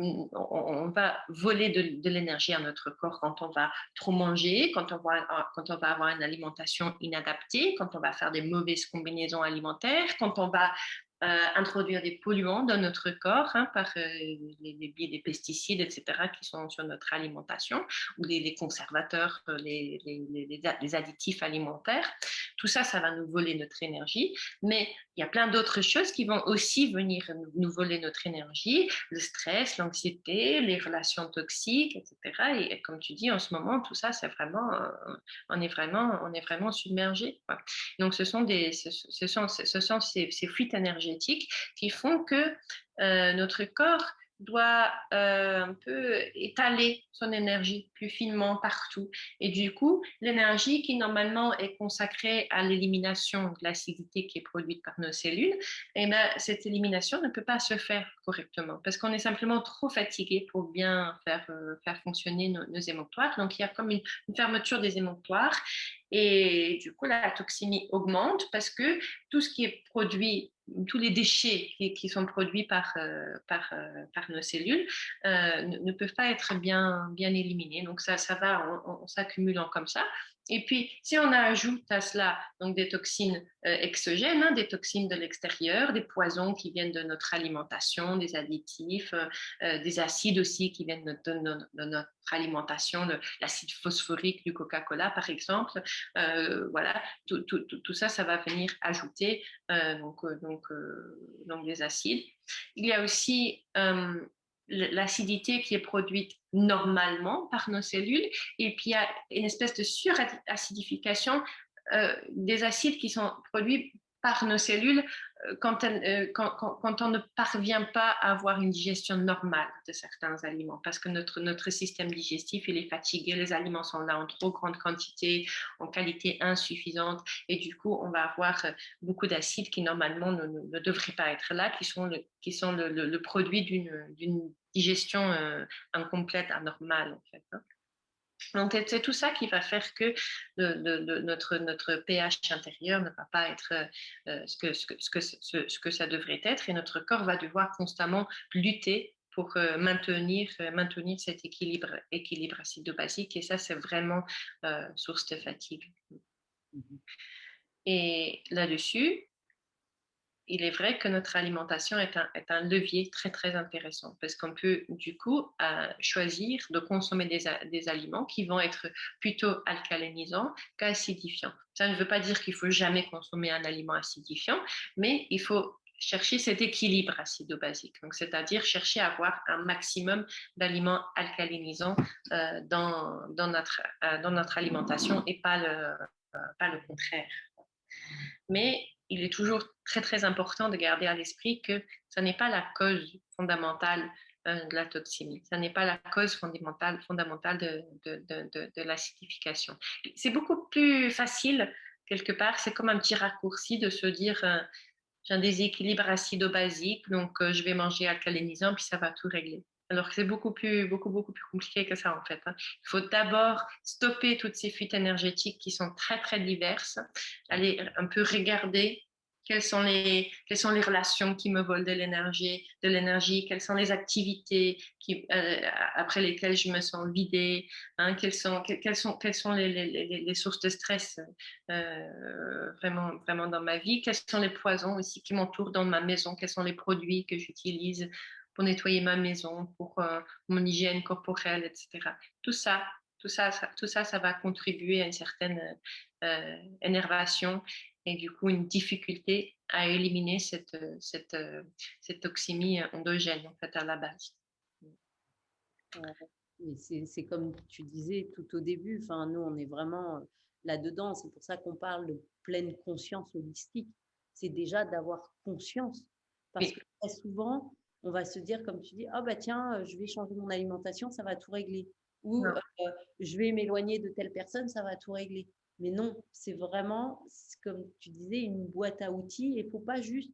on va voler de l'énergie à notre corps quand on va trop manger, quand on va avoir une alimentation inadaptée, quand on va faire des mauvaises combinaisons alimentaires, quand on va introduire des polluants dans notre corps par les biais des pesticides, etc., qui sont sur notre alimentation, ou les conservateurs, les additifs alimentaires. Tout ça, ça va nous voler notre énergie. Mais il y a plein d'autres choses qui vont aussi venir nous voler notre énergie, le stress, l'anxiété, les relations toxiques, etc. Et comme tu dis, en ce moment, tout ça, c'est vraiment, on est vraiment submergé, quoi. Donc, ce sont ces fuites énergétiques qui font que notre corps doit un peu étaler son énergie plus finement partout. Et du coup, l'énergie qui normalement est consacrée à l'élimination de l'acidité qui est produite par nos cellules, eh ben, cette élimination ne peut pas se faire correctement parce qu'on est simplement trop fatigué pour bien faire fonctionner nos émonctoires. Donc, il y a comme une fermeture des émonctoires et du coup, la toxémie augmente parce que tout ce qui est produit, tous les déchets qui sont produits par nos cellules ne peuvent pas être bien éliminés. Donc, ça va en s'accumulant comme ça. Et puis, si on ajoute à cela donc des toxines exogènes, des toxines de l'extérieur, des poisons qui viennent de notre alimentation, des additifs, des acides aussi qui viennent de notre alimentation, l'acide phosphorique du Coca-Cola par exemple, voilà, tout ça, ça va venir ajouter donc des acides. Il y a aussi l'acidité qui est produite normalement par nos cellules, et puis il y a une espèce de suracidification des acides qui sont produits par nos cellules quand on ne parvient pas à avoir une digestion normale de certains aliments, parce que notre système digestif, il est fatigué, les aliments sont là en trop grande quantité, en qualité insuffisante, et du coup, on va avoir beaucoup d'acides qui normalement ne devraient pas être là, qui sont le produit d'une digestion incomplète, anormale, en fait. Donc, c'est tout ça qui va faire que notre pH intérieur ne va pas être ce que ça devrait être, et notre corps va devoir constamment lutter pour maintenir cet équilibre acido-basique, et ça, c'est vraiment source de fatigue. Et là-dessus, il est vrai que notre alimentation est un levier très, très intéressant parce qu'on peut du coup choisir de consommer des aliments qui vont être plutôt alcalinisants qu'acidifiants. Ça ne veut pas dire qu'il ne faut jamais consommer un aliment acidifiant, mais il faut chercher cet équilibre acido-basique. Donc, c'est-à-dire chercher à avoir un maximum d'aliments alcalinisants dans notre alimentation et pas le contraire. Mais il est toujours très, très important de garder à l'esprit que ce n'est pas la cause fondamentale de la toxémie. Ce n'est pas la cause fondamentale de l'acidification. C'est beaucoup plus facile, quelque part, c'est comme un petit raccourci de se dire j'ai un déséquilibre acido-basique, donc je vais manger alcalinisant, puis ça va tout régler. Alors que c'est beaucoup plus compliqué que ça, en fait. Il faut d'abord stopper toutes ces fuites énergétiques qui sont très, très diverses, aller un peu regarder quelles sont les relations qui me volent de l'énergie, quelles sont les activités après lesquelles je me sens vidée, quelles sont les sources de stress vraiment dans ma vie, quels sont les poisons aussi qui m'entourent dans ma maison, quels sont les produits que j'utilise pour nettoyer ma maison, pour mon hygiène corporelle, etc. Tout ça, ça va contribuer à une certaine énervation et du coup une difficulté à éliminer cette toxémie endogène en fait à la base. C'est comme tu disais tout au début, enfin, nous on est vraiment là-dedans, c'est pour ça qu'on parle de pleine conscience holistique, c'est déjà d'avoir conscience, parce que très souvent on va se dire, comme tu dis, ah bah tiens, je vais changer mon alimentation, ça va tout régler, ou je vais m'éloigner de telle personne, ça va tout régler. Mais non, c'est vraiment, comme tu disais, une boîte à outils, et il ne faut pas juste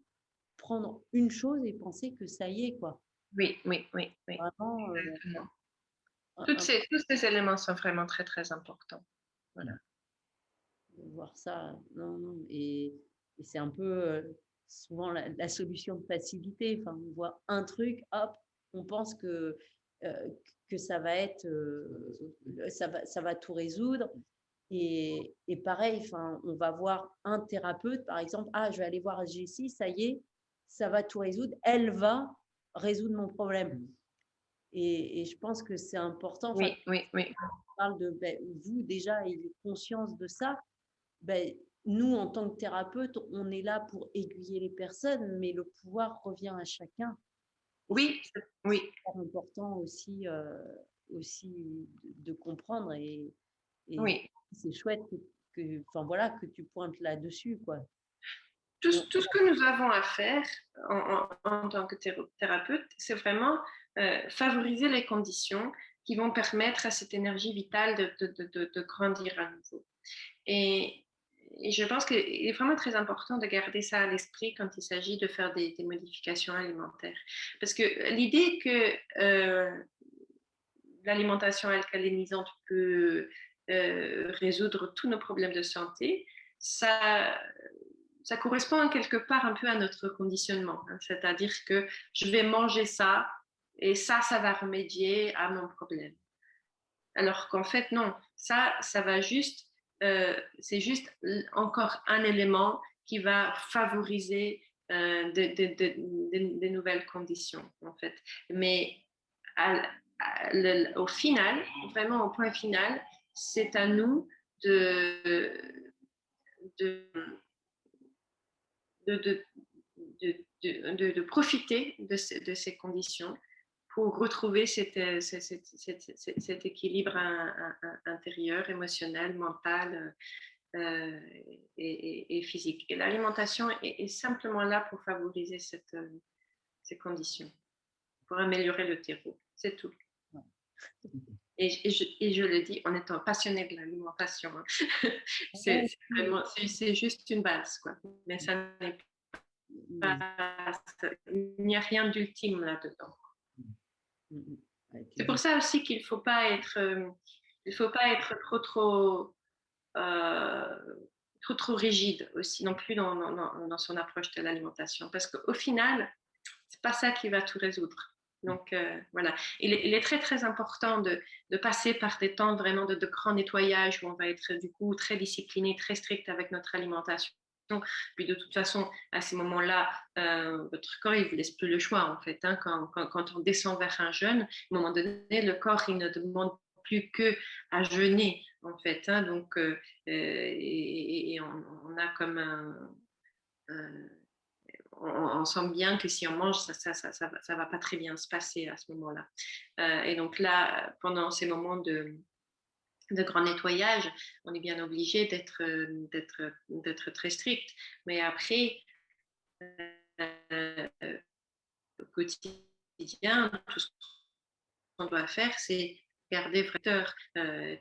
prendre une chose et penser que ça y est, quoi. Oui. Vraiment, tous ces éléments sont vraiment très, très importants. Voilà. De voir ça, non. Et c'est un peu souvent la solution de facilité. Enfin, on voit un truc, hop, on pense que ça va être, ça va tout résoudre. Et pareil, enfin, on va voir un thérapeute, par exemple, ah, je vais aller voir SG6, ça y est, ça va tout résoudre, elle va résoudre mon problème. Et je pense que c'est important. Enfin, oui. on parle de vous déjà ayez conscience de ça. Nous, en tant que thérapeute, on est là pour aiguiller les personnes, mais le pouvoir revient à chacun. Oui, oui. C'est important aussi, de comprendre et Oui. c'est chouette que tu pointes là-dessus, quoi. Tout ce que nous avons à faire en tant que thérapeute, c'est vraiment favoriser les conditions qui vont permettre à cette énergie vitale de grandir à nouveau. Et je pense qu'il est vraiment très important de garder ça à l'esprit quand il s'agit de faire des modifications alimentaires. Parce que l'idée que l'alimentation alcalinisante peut résoudre tous nos problèmes de santé, ça correspond quelque part un peu à notre conditionnement. Hein. C'est-à-dire que je vais manger ça et ça va remédier à mon problème. Alors qu'en fait, non, ça va juste, c'est juste encore un élément qui va favoriser des nouvelles conditions, en fait. Mais au final, vraiment au point final, c'est à nous de, de, de, de profiter de ces conditions pour retrouver cet équilibre intérieur, émotionnel, mental et physique. Et l'alimentation est simplement là pour favoriser ces conditions, pour améliorer le terreau. C'est tout. Et je le dis en étant passionnée de l'alimentation. Hein. C'est juste une base, quoi. Mais ça n'est pas, il n'y a rien d'ultime là-dedans. C'est pour ça aussi qu'il ne faut pas être trop rigide aussi non plus dans son approche de l'alimentation, parce qu'au final, c'est pas ça qui va tout résoudre. Donc voilà, il est très très important de passer par des temps vraiment de grand nettoyage où on va être du coup très discipliné, très strict avec notre alimentation. Puis de toute façon, à ces moments-là, votre corps, il ne vous laisse plus le choix en fait. Hein. Quand on descend vers un jeûne, à un moment donné, le corps, il ne demande plus que à jeûner en fait. Hein. Donc, et on a comme on sent bien que si on mange, ça va pas très bien se passer à ce moment-là. Et donc là, pendant ces moments de grand nettoyage, on est bien obligé d'être très strict. Mais après, au quotidien, tout ce qu'on doit faire, c'est garder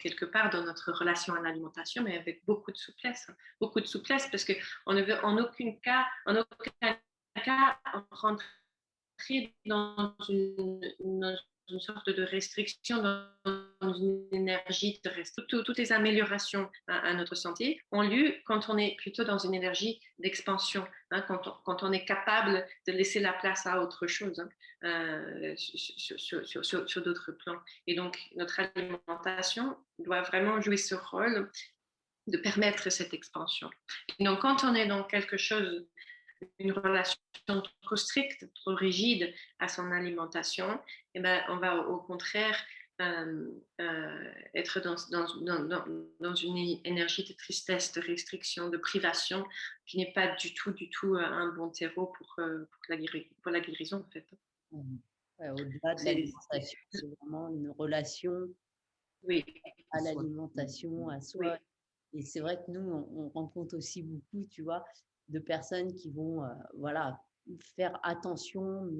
quelque part dans notre relation à l'alimentation, mais avec beaucoup de souplesse. Hein. Beaucoup de souplesse parce qu'on ne veut en aucun cas rentrer dans une sorte de restriction, dans une énergie de restriction. Toutes les améliorations à notre santé ont lieu quand on est plutôt dans une énergie d'expansion, hein, quand on est capable de laisser la place à autre chose, hein, sur d'autres plans. Et donc, notre alimentation doit vraiment jouer ce rôle de permettre cette expansion. Et donc, quand on est dans quelque chose, une relation trop stricte, trop rigide à son alimentation, eh ben, on va au contraire être dans une énergie de tristesse, de restriction, de privation, qui n'est pas du tout un bon terreau pour la guérison, en fait. Ouais, au-delà de l'alimentation, c'est vraiment une relation à l'alimentation, à soi. Oui. Et c'est vrai que nous, on rencontre aussi beaucoup, tu vois, de personnes qui vont faire attention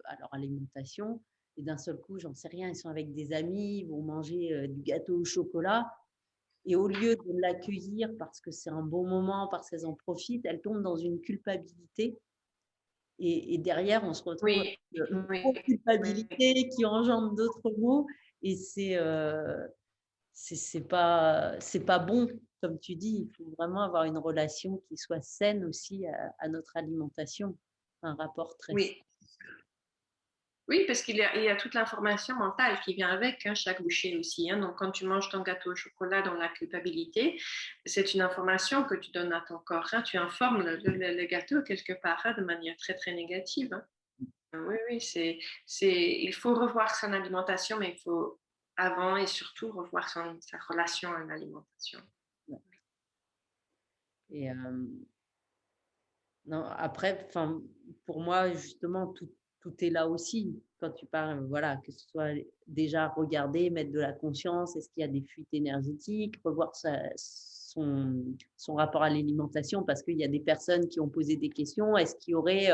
à leur alimentation. Et d'un seul coup, j'en sais rien, ils sont avec des amis, ils vont manger du gâteau au chocolat. Et au lieu de l'accueillir parce que c'est un bon moment, parce qu'elles en profitent, elles tombent dans une culpabilité. Et derrière, on se retrouve avec une culpabilité qui engendre d'autres maux. Et c'est pas bon, comme tu dis. Il faut vraiment avoir une relation qui soit saine aussi à notre alimentation, un rapport très sain. Oui, parce il y a toute l'information mentale qui vient avec, hein, chaque bouchée aussi. Hein. Donc, quand tu manges ton gâteau au chocolat dans la culpabilité, c'est une information que tu donnes à ton corps. Hein. Tu informes le gâteau quelque part, hein, de manière très, très négative. Hein. Oui, oui, il faut revoir son alimentation, mais il faut avant et surtout revoir sa relation à l'alimentation. Et non, après, enfin, pour moi, justement, tout est là aussi. Quand tu parles, voilà, que ce soit déjà regarder, mettre de la conscience, est-ce qu'il y a des fuites énergétiques, revoir son rapport à l'alimentation, parce qu'il y a des personnes qui ont posé des questions. Est-ce qu'il y aurait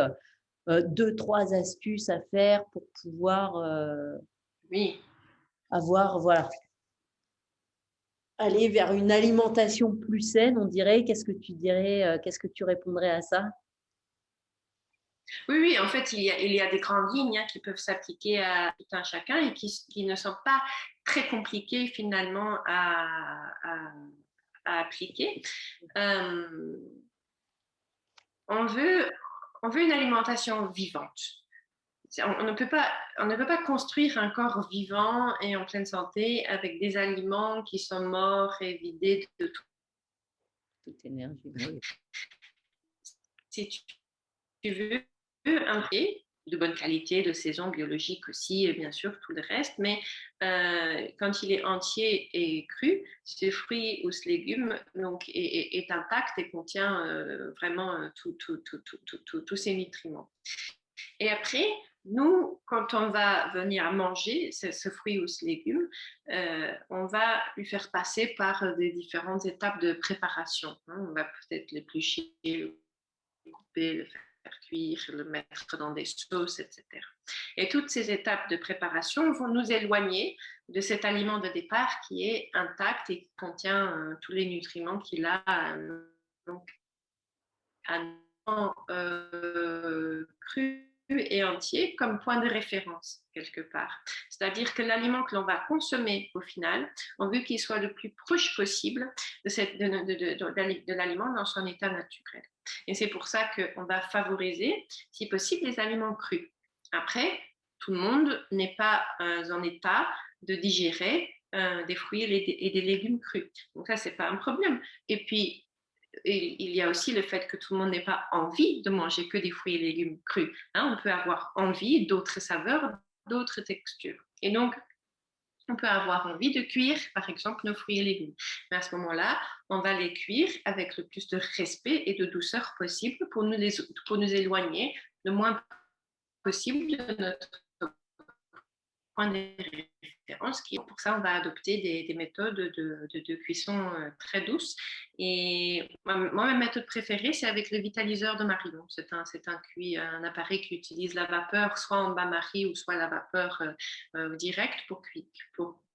deux, trois astuces à faire pour pouvoir Oui. avoir, voilà, aller vers une alimentation plus saine, on dirait. Qu'est-ce que tu dirais, qu'est-ce que tu répondrais à ça? Oui, oui, en fait, il y a des grandes lignes, hein, qui peuvent s'appliquer à tout un chacun et qui ne sont pas très compliquées finalement à appliquer. Euh, on veut, on veut une alimentation vivante. On ne peut pas construire un corps vivant et en pleine santé avec des aliments qui sont morts et vidés de Toute énergie, oui. Si tu veux un thé de bonne qualité, de saison, biologique aussi, et bien sûr, tout le reste, mais quand il est entier et cru, ce fruit ou ce légume donc, est intact et contient vraiment tous ces nutriments. Et après, nous, quand on va venir manger ce fruit ou ce légume, on va lui faire passer par des différentes étapes de préparation. On va peut-être l'éplucher, le couper, le faire cuire, le mettre dans des sauces, etc. Et toutes ces étapes de préparation vont nous éloigner de cet aliment de départ qui est intact et qui contient tous les nutriments qu'il a. Donc, cru et entier comme point de référence quelque part. C'est-à-dire que l'aliment que l'on va consommer au final, on veut qu'il soit le plus proche possible de l'aliment dans son état naturel. Et c'est pour ça qu'on va favoriser, si possible, les aliments crus. Après, tout le monde n'est pas en état de digérer des fruits et des légumes crus. Donc ça, c'est pas un problème. Et puis, il y a aussi le fait que tout le monde n'ait pas envie de manger que des fruits et légumes crus. Hein, on peut avoir envie d'autres saveurs, d'autres textures. Et donc, on peut avoir envie de cuire, par exemple, nos fruits et légumes. Mais à ce moment-là, on va les cuire avec le plus de respect et de douceur possible pour nous éloigner le moins possible de notre point de référence. Pour ça, on va adopter des méthodes de cuisson très douces. Et moi, ma méthode préférée, c'est avec le vitaliseur de Marion. C'est un appareil qui utilise la vapeur, soit en bain-marie ou soit la vapeur directe pour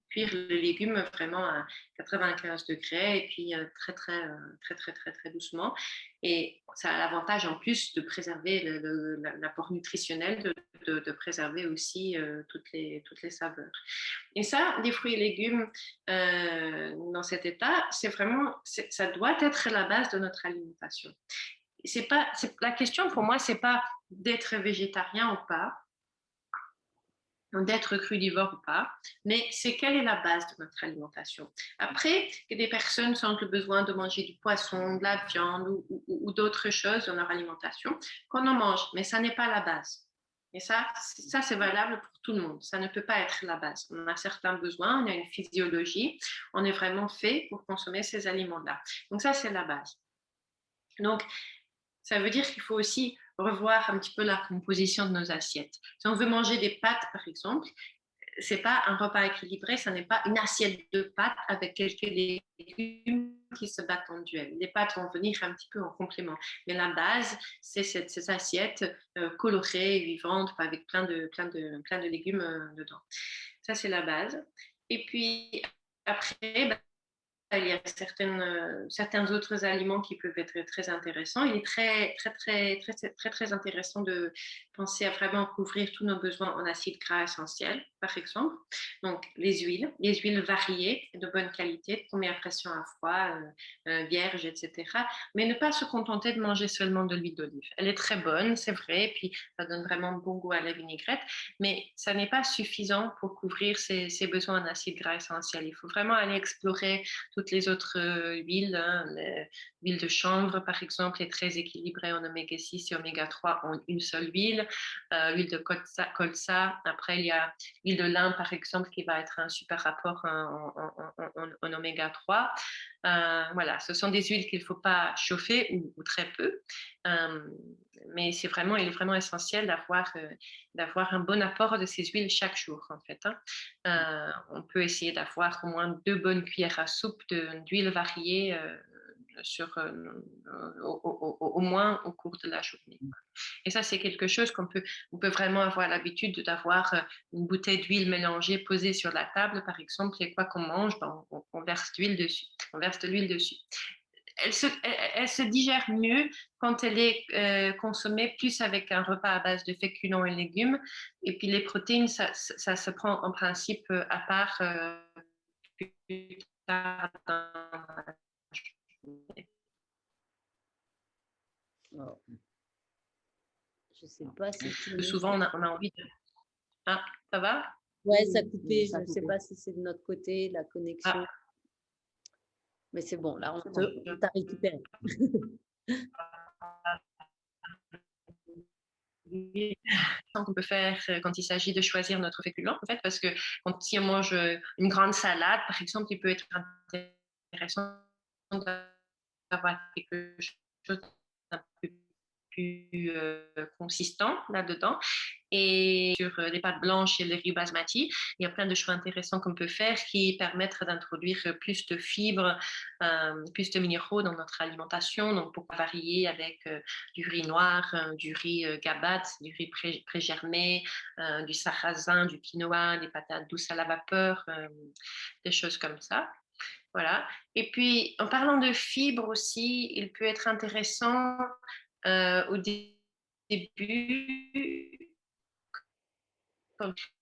cuire les légumes vraiment à 95 degrés et puis très doucement. Et ça a l'avantage en plus de préserver l'apport nutritionnel, de préserver aussi toutes les saveurs. Et ça, des fruits et légumes dans cet état, ça doit être la base de notre alimentation. La question pour moi, c'est pas d'être végétarien ou pas, d'être crudivore ou pas, mais c'est quelle est la base de notre alimentation. Après, que des personnes sentent le besoin de manger du poisson, de la viande ou d'autres choses dans leur alimentation, qu'on en mange, mais ça n'est pas la base. Et ça c'est valable pour tout le monde. Ça ne peut pas être la base. On a certains besoins, on a une physiologie, on est vraiment fait pour consommer ces aliments-là. Donc ça, c'est la base. Donc, ça veut dire qu'il faut aussi revoir un petit peu la composition de nos assiettes. Si on veut manger des pâtes, par exemple, c'est pas un repas équilibré, ça n'est pas une assiette de pâtes avec quelques légumes qui se battent en duel. Les pâtes vont venir un petit peu en complément. Mais la base, c'est ces assiettes colorées, vivantes, avec plein de légumes dedans. Ça, c'est la base. Et puis, après, il y a certains autres aliments qui peuvent être très intéressants. Il est très intéressant de penser à vraiment couvrir tous nos besoins en acides gras essentiels, par exemple. Donc, les huiles variées, de bonne qualité, de première pression à froid, vierge, etc. Mais ne pas se contenter de manger seulement de l'huile d'olive. Elle est très bonne, c'est vrai, et puis ça donne vraiment bon goût à la vinaigrette, mais ça n'est pas suffisant pour couvrir ses besoins en acides gras essentiels. Il faut vraiment aller explorer toutes les autres huiles. Hein. L'huile de chanvre, par exemple, est très équilibrée en oméga 6 et oméga 3 en une seule huile. L'huile de colza. Après, il y a l'huile de lin, par exemple, qui va être un super rapport en oméga 3. Voilà, ce sont des huiles qu'il ne faut pas chauffer ou très peu. Mais il est vraiment essentiel d'avoir un bon apport de ces huiles chaque jour, en fait. Hein. On peut essayer d'avoir au moins 2 bonnes cuillères à soupe d'huile variée au moins au cours de la journée. Et ça, c'est quelque chose on peut vraiment avoir l'habitude d'avoir une bouteille d'huile mélangée posée sur la table, par exemple, et quoi qu'on mange, on verse de l'huile dessus. On verse de l'huile dessus. Elle se digère mieux quand elle est consommée plus avec un repas à base de féculents et légumes. Et puis les protéines, ça se prend en principe à part plus tard dans la journée. Alors, je ne sais pas si souvent on a envie de... Ah, ça va? Ouais, ça a coupé. Je ne sais pas si c'est de notre côté, la connexion. Ah. Mais c'est bon, là, on t'a récupéré. Qu'on peut faire quand il s'agit de choisir notre féculent, en fait, parce que si on mange une grande salade, par exemple, il peut être intéressant d'avoir quelque chose d'un peu plus consistant là-dedans. Et sur les pâtes blanches et les riz basmati, il y a plein de choix intéressants qu'on peut faire qui permettent d'introduire plus de fibres, plus de minéraux dans notre alimentation. Donc, pourquoi varier avec du riz noir, du riz gabat, du riz pré-germé, du sarrasin, du quinoa, des patates douces à la vapeur, des choses comme ça. Voilà. Et puis, en parlant de fibres aussi, il peut être intéressant au début,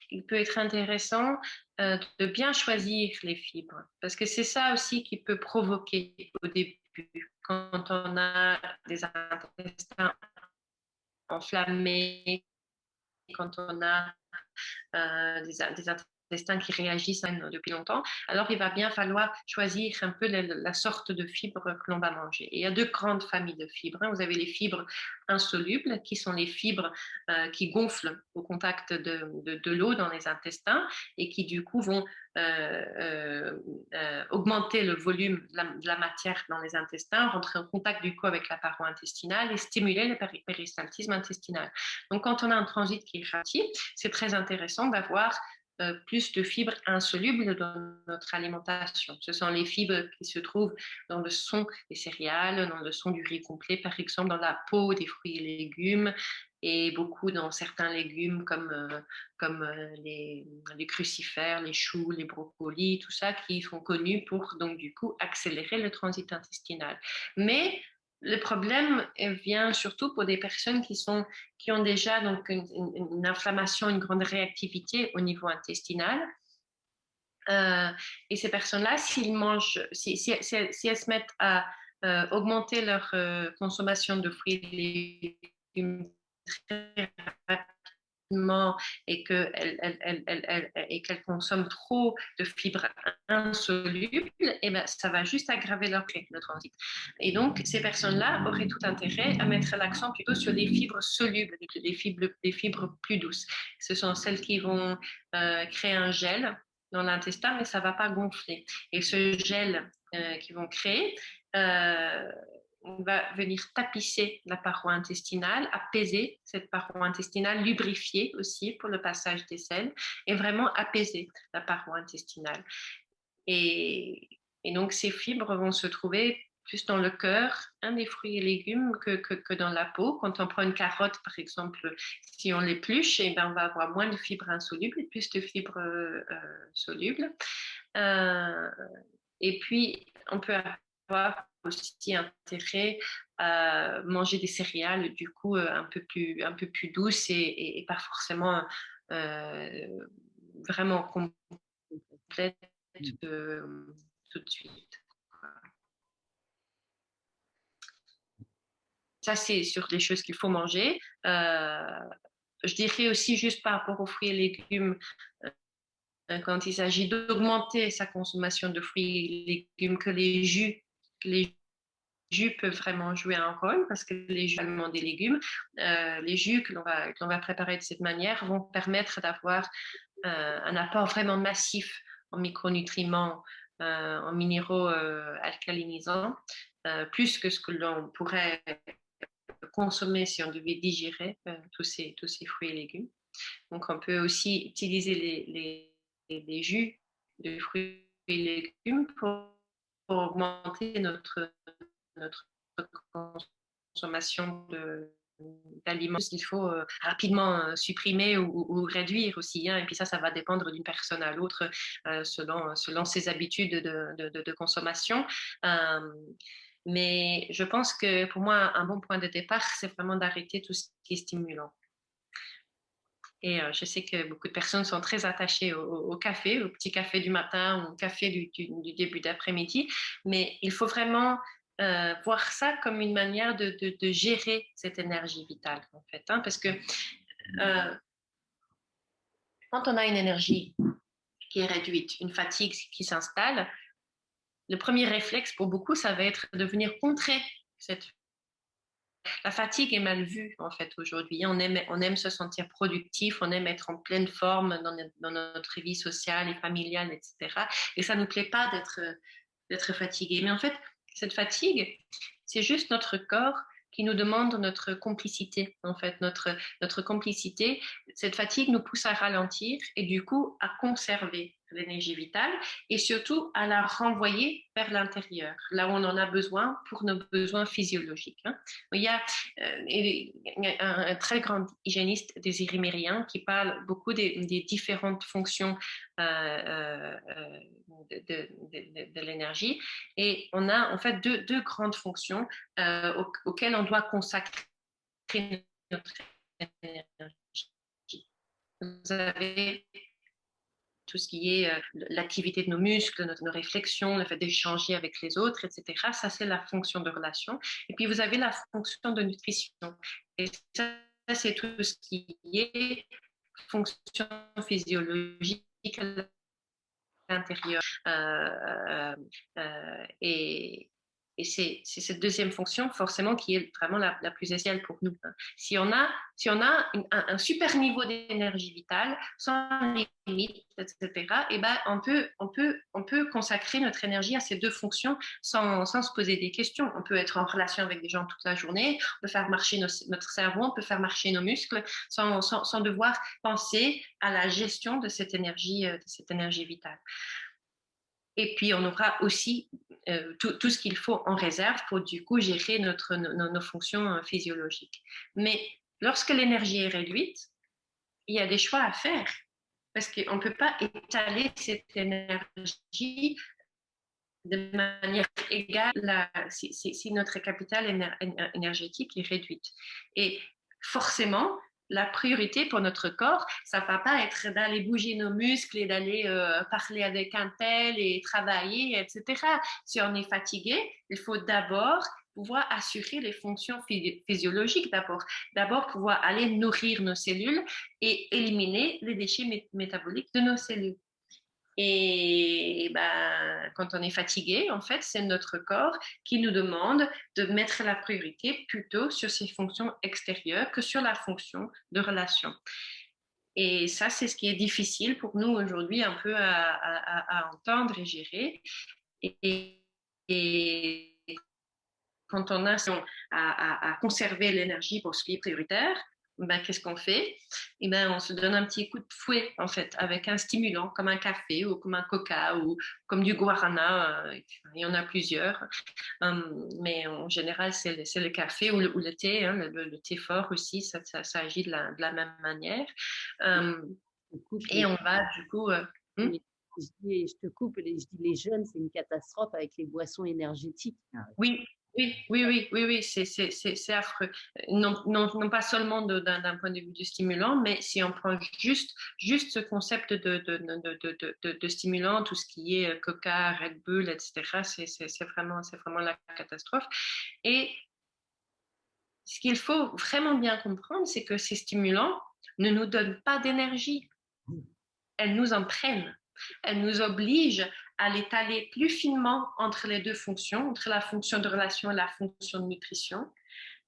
il peut être intéressant de bien choisir les fibres, parce que c'est ça aussi qui peut provoquer au début, quand on a des intestins enflammés, quand on a des intestins qui réagissent depuis longtemps, alors il va bien falloir choisir un peu la sorte de fibre que l'on va manger. Et il y a 2 grandes familles de fibres. Vous avez les fibres insolubles, qui sont les fibres qui gonflent au contact de l'eau dans les intestins et qui du coup vont augmenter le volume de la matière dans les intestins, rentrer en contact du coup avec la paroi intestinale et stimuler le péristaltisme intestinal. Donc quand on a un transit qui est rapide, c'est très intéressant d'avoir plus de fibres insolubles dans notre alimentation. Ce sont les fibres qui se trouvent dans le son des céréales, dans le son du riz complet, par exemple dans la peau des fruits et légumes, et beaucoup dans certains légumes comme les crucifères, les choux, les brocolis, tout ça qui sont connus pour donc du coup accélérer le transit intestinal. Mais le problème vient surtout pour des personnes qui ont déjà donc une inflammation, une grande réactivité au niveau intestinal. Et ces personnes-là, s'ils mangent, si elles se mettent à augmenter leur consommation de fruits et légumes très rapidement et qu'elles consomment trop de fibres insolubles, et ben, ça va juste aggraver le transit. Et donc, ces personnes-là auraient tout intérêt à mettre l'accent plutôt sur les fibres solubles, les fibres plus douces. Ce sont celles qui vont créer un gel dans l'intestin, mais ça ne va pas gonfler. Et ce gel qu'ils vont créer va venir tapisser la paroi intestinale, apaiser cette paroi intestinale, lubrifier aussi pour le passage des selles et vraiment apaiser la paroi intestinale. Et donc, ces fibres vont se trouver plus dans le cœur, des fruits et légumes que dans la peau. Quand on prend une carotte, par exemple, si on l'épluche, eh ben, on va avoir moins de fibres insolubles et plus de fibres solubles. Et puis, on peut avoir aussi intérêt à manger des céréales, du coup, un peu plus douces et pas forcément vraiment complètes tout de suite. Ça, c'est sur les choses qu'il faut manger. Je dirais aussi, juste par rapport aux fruits et légumes, quand il s'agit d'augmenter sa consommation de fruits et légumes, que les jus peuvent vraiment jouer un rôle parce que les jus aliments des légumes, les jus que l'on va préparer de cette manière vont permettre d'avoir un apport vraiment massif en micronutriments, en minéraux alcalinisants, plus que ce que l'on pourrait consommer si on devait digérer tous ces fruits et légumes. Donc, on peut aussi utiliser les jus de fruits et légumes pour augmenter notre consommation d'aliments qu'il faut rapidement supprimer ou réduire aussi. Hein. Et puis ça va dépendre d'une personne à l'autre selon ses habitudes de consommation. Mais je pense que pour moi, un bon point de départ, c'est vraiment d'arrêter tout ce qui est stimulant. Et je sais que beaucoup de personnes sont très attachées au café, au petit café du matin ou au café du début d'après-midi. Mais il faut vraiment voir ça comme une manière de gérer cette énergie vitale, en fait. Hein, parce que quand on a une énergie qui est réduite, une fatigue qui s'installe, le premier réflexe pour beaucoup, ça va être de venir contrer cette La fatigue est mal vue en fait aujourd'hui. On aime se sentir productif, on aime être en pleine forme dans notre vie sociale et familiale, etc. Et ça ne nous plaît pas d'être fatigué. Mais en fait, cette fatigue, c'est juste notre corps qui nous demande notre complicité. En fait, notre complicité, cette fatigue nous pousse à ralentir et du coup à conserver l'énergie vitale et surtout à la renvoyer vers l'intérieur, là où on en a besoin pour nos besoins physiologiques. Hein. Il y a un très grand hygiéniste des Irimériens qui parle beaucoup des différentes fonctions de l'énergie. Et on a en fait deux grandes fonctions auxquelles on doit consacrer notre énergie. Vous avez tout ce qui est l'activité de nos muscles, nos réflexions, le fait d'échanger avec les autres, etc. Ça, c'est la fonction de relation. Et puis, vous avez la fonction de nutrition. Et ça c'est tout ce qui est fonction physiologique à l'intérieur. Et c'est cette deuxième fonction, forcément, qui est vraiment la plus essentielle pour nous. Si on a un super niveau d'énergie vitale, sans limite, etc., et ben, on peut consacrer notre énergie à ces deux fonctions sans se poser des questions. On peut être en relation avec des gens toute la journée, on peut faire marcher notre cerveau, on peut faire marcher nos muscles sans devoir penser à la gestion de cette énergie vitale. Et puis, on aura aussi tout ce qu'il faut en réserve pour, du coup, gérer nos fonctions physiologiques. Mais lorsque l'énergie est réduite, il y a des choix à faire parce qu'on ne peut pas étaler cette énergie de manière égale si notre capital énergétique est réduite. Et forcément, la priorité pour notre corps, ça ne va pas être d'aller bouger nos muscles et d'aller parler avec un tel et travailler, etc. Si on est fatigué, il faut d'abord pouvoir assurer les fonctions physiologiques d'abord pouvoir aller nourrir nos cellules et éliminer les déchets métaboliques de nos cellules. Et ben, quand on est fatigué, en fait, c'est notre corps qui nous demande de mettre la priorité plutôt sur ces fonctions extérieures que sur la fonction de relation. Et ça, c'est ce qui est difficile pour nous aujourd'hui un peu à entendre et gérer. Et quand on a à conserver l'énergie pour ce qui est prioritaire, ben, qu'est-ce qu'on fait? Et ben, on se donne un petit coup de fouet, en fait, avec un stimulant, comme un café ou comme un coca ou comme du guarana. Il y en a plusieurs. Mais en général, c'est le café ou le thé. Hein, le thé fort aussi, ça agit de la même manière. Et on va, du coup... je te coupe, je dis les jeunes, c'est une catastrophe avec les boissons énergétiques. Oui, c'est affreux. Non pas seulement d'un point de vue du stimulant, mais si on prend juste ce concept de stimulant, tout ce qui est Coca, Red Bull, etc., c'est vraiment la catastrophe. Et ce qu'il faut vraiment bien comprendre, c'est que ces stimulants ne nous donnent pas d'énergie. Elles nous en prennent. Elles nous obligent à l'étaler plus finement entre les deux fonctions, entre la fonction de relation et la fonction de nutrition.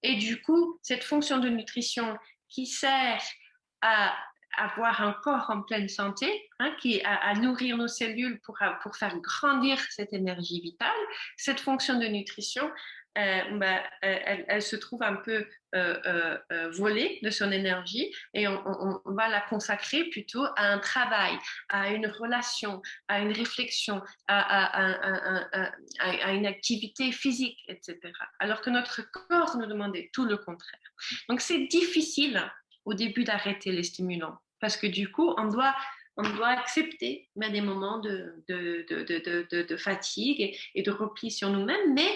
Et du coup, cette fonction de nutrition qui sert à avoir un corps en pleine santé, à nourrir nos cellules pour faire grandir cette énergie vitale, cette fonction de nutrition, elle se trouve un peu volée de son énergie et on va la consacrer plutôt à un travail, à une relation, à une réflexion, à une activité physique, etc. Alors que notre corps nous demandait tout le contraire. Donc c'est difficile au début d'arrêter les stimulants parce que du coup, on doit accepter des moments de fatigue et de repli sur nous-mêmes, mais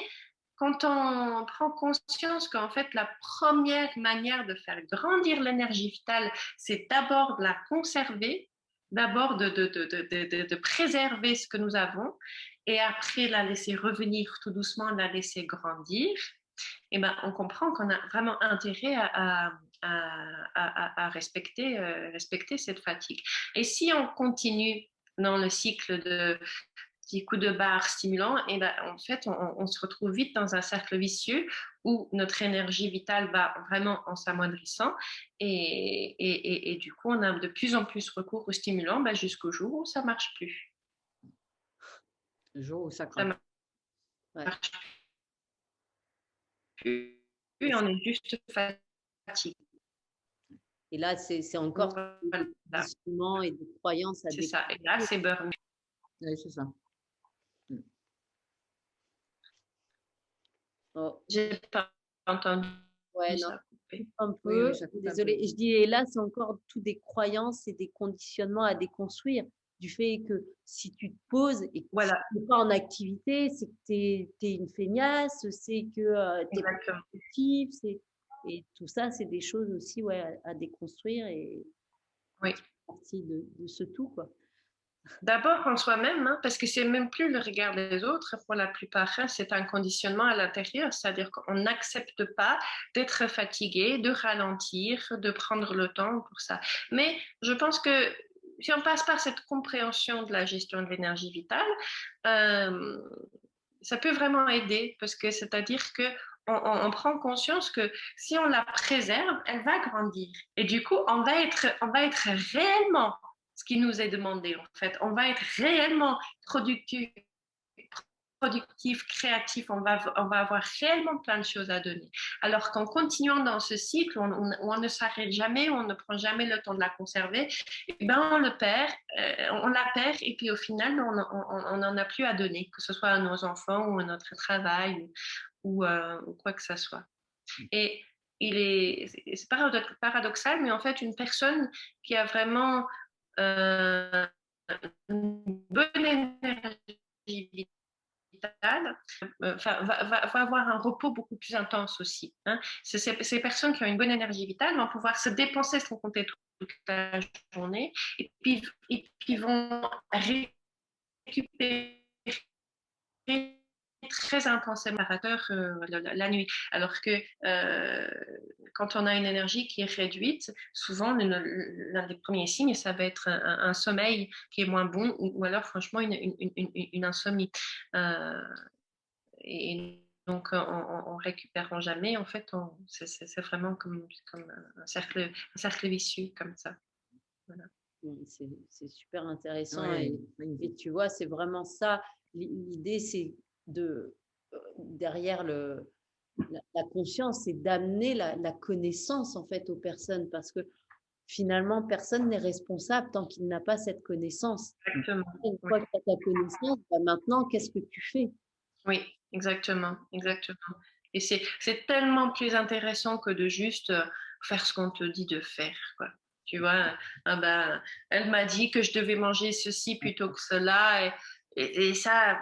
quand on prend conscience qu'en fait, la première manière de faire grandir l'énergie vitale, c'est d'abord de la conserver, d'abord de préserver ce que nous avons, et après la laisser revenir tout doucement, la laisser grandir, et ben, on comprend qu'on a vraiment intérêt à respecter cette fatigue. Et si on continue dans le cycle de petits coups de barre stimulants, et ben, en fait, on se retrouve vite dans un cercle vicieux où notre énergie vitale va vraiment en s'amoindrissant et du coup, on a de plus en plus recours aux stimulants jusqu'au jour où ça ne marche plus. Le jour où ça craque. Marche plus, on est juste fatigué. Et là, c'est encore des instruments et des croyances à C'est ça. Et là, c'est burn. Oui, c'est ça. Oh. J'ai pas entendu. Ouais, non, ça couper. un peu. Oui, ça coupe un Désolée. peu. Je dis, et là, c'est encore tout des croyances et des conditionnements à déconstruire. Du fait que si tu te poses et que Voilà. tu n'es pas en activité, c'est que tu es une feignasse, c'est que tu es pas productif, et tout ça, c'est des choses aussi à déconstruire et oui. partie de ce tout, quoi. D'abord en soi-même, parce que c'est même plus le regard des autres pour la plupart, c'est un conditionnement à l'intérieur, c'est-à-dire qu'on n'accepte pas d'être fatigué, de ralentir, de prendre le temps pour ça. Mais je pense que si on passe par cette compréhension de la gestion de l'énergie vitale, ça peut vraiment aider, parce que c'est-à-dire que on prend conscience que si on la préserve, elle va grandir. Et du coup, on va être réellement ce qui nous est demandé, en fait. On va être réellement productif, créatif, on va avoir réellement plein de choses à donner. Alors qu'en continuant dans ce cycle, on ne s'arrête jamais, on ne prend jamais le temps de la conserver, et ben on la perd, et puis au final, on n'en a plus à donner, que ce soit à nos enfants ou à notre travail ou quoi que ce soit. Et c'est paradoxal, mais en fait, une personne qui a vraiment une bonne énergie vitale, va avoir un repos beaucoup plus intense aussi. Ces personnes qui ont une bonne énergie vitale vont pouvoir se dépenser sans compter toute la journée et puis vont récupérer très intensément la nuit. Alors que quand on a une énergie qui est réduite, souvent l'un des premiers signes, ça va être un sommeil qui est moins bon ou alors franchement une insomnie. Et donc en récupérant jamais, en fait, c'est vraiment comme un cercle vicieux comme ça. Voilà. C'est super intéressant et tu vois, c'est vraiment ça. L'idée, c'est derrière la conscience, c'est d'amener la connaissance en fait aux personnes parce que finalement, personne n'est responsable tant qu'il n'a pas cette connaissance. Exactement. Une fois que tu as ta connaissance, maintenant, qu'est-ce que tu fais? Oui, exactement. Et c'est tellement plus intéressant que de juste faire ce qu'on te dit de faire, quoi. Tu vois, ah ben, elle m'a dit que je devais manger ceci plutôt que cela. Et ça,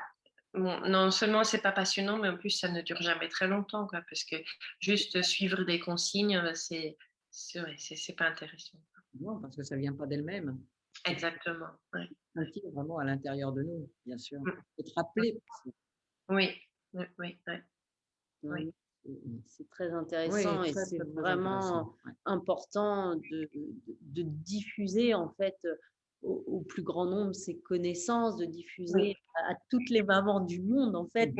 bon, non seulement c'est pas passionnant, mais en plus ça ne dure jamais très longtemps, quoi, parce que juste suivre des consignes, ouais, c'est pas intéressant. Non, parce que ça vient pas d'elle-même. Exactement. Ouais. C'est vraiment à l'intérieur de nous, bien sûr. Mm. Et te rappeler. Oui, oui, oui, oui. Oui. Ouais, c'est très Oui, intéressant et très, c'est très, très intéressant. vraiment Ouais. important de diffuser en fait au plus grand nombre ces connaissances, de diffuser Oui. à toutes les mamans du monde en fait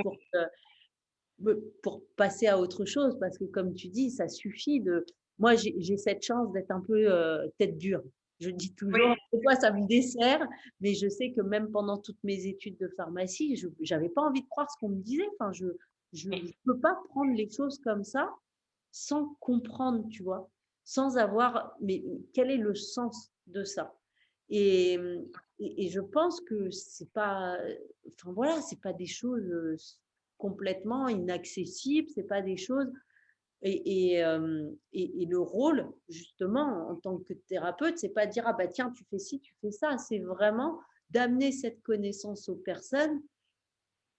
pour passer à autre chose parce que comme tu dis, ça suffit de… Moi, j'ai cette chance d'être un peu tête dure. Je dis toujours, Oui. des fois ça me dessert, mais je sais que même pendant toutes mes études de pharmacie, je n'avais pas envie de croire ce qu'on me disait. Enfin, je Oui. peux pas prendre les choses comme ça sans comprendre, tu vois, sans avoir, mais quel est le sens de ça? Et, et je pense que c'est pas, enfin voilà, c'est pas des choses complètement inaccessibles, c'est pas des choses. Et le rôle, justement, en tant que thérapeute, c'est pas de dire, ah bah tiens, tu fais ci, tu fais ça. C'est vraiment d'amener cette connaissance aux personnes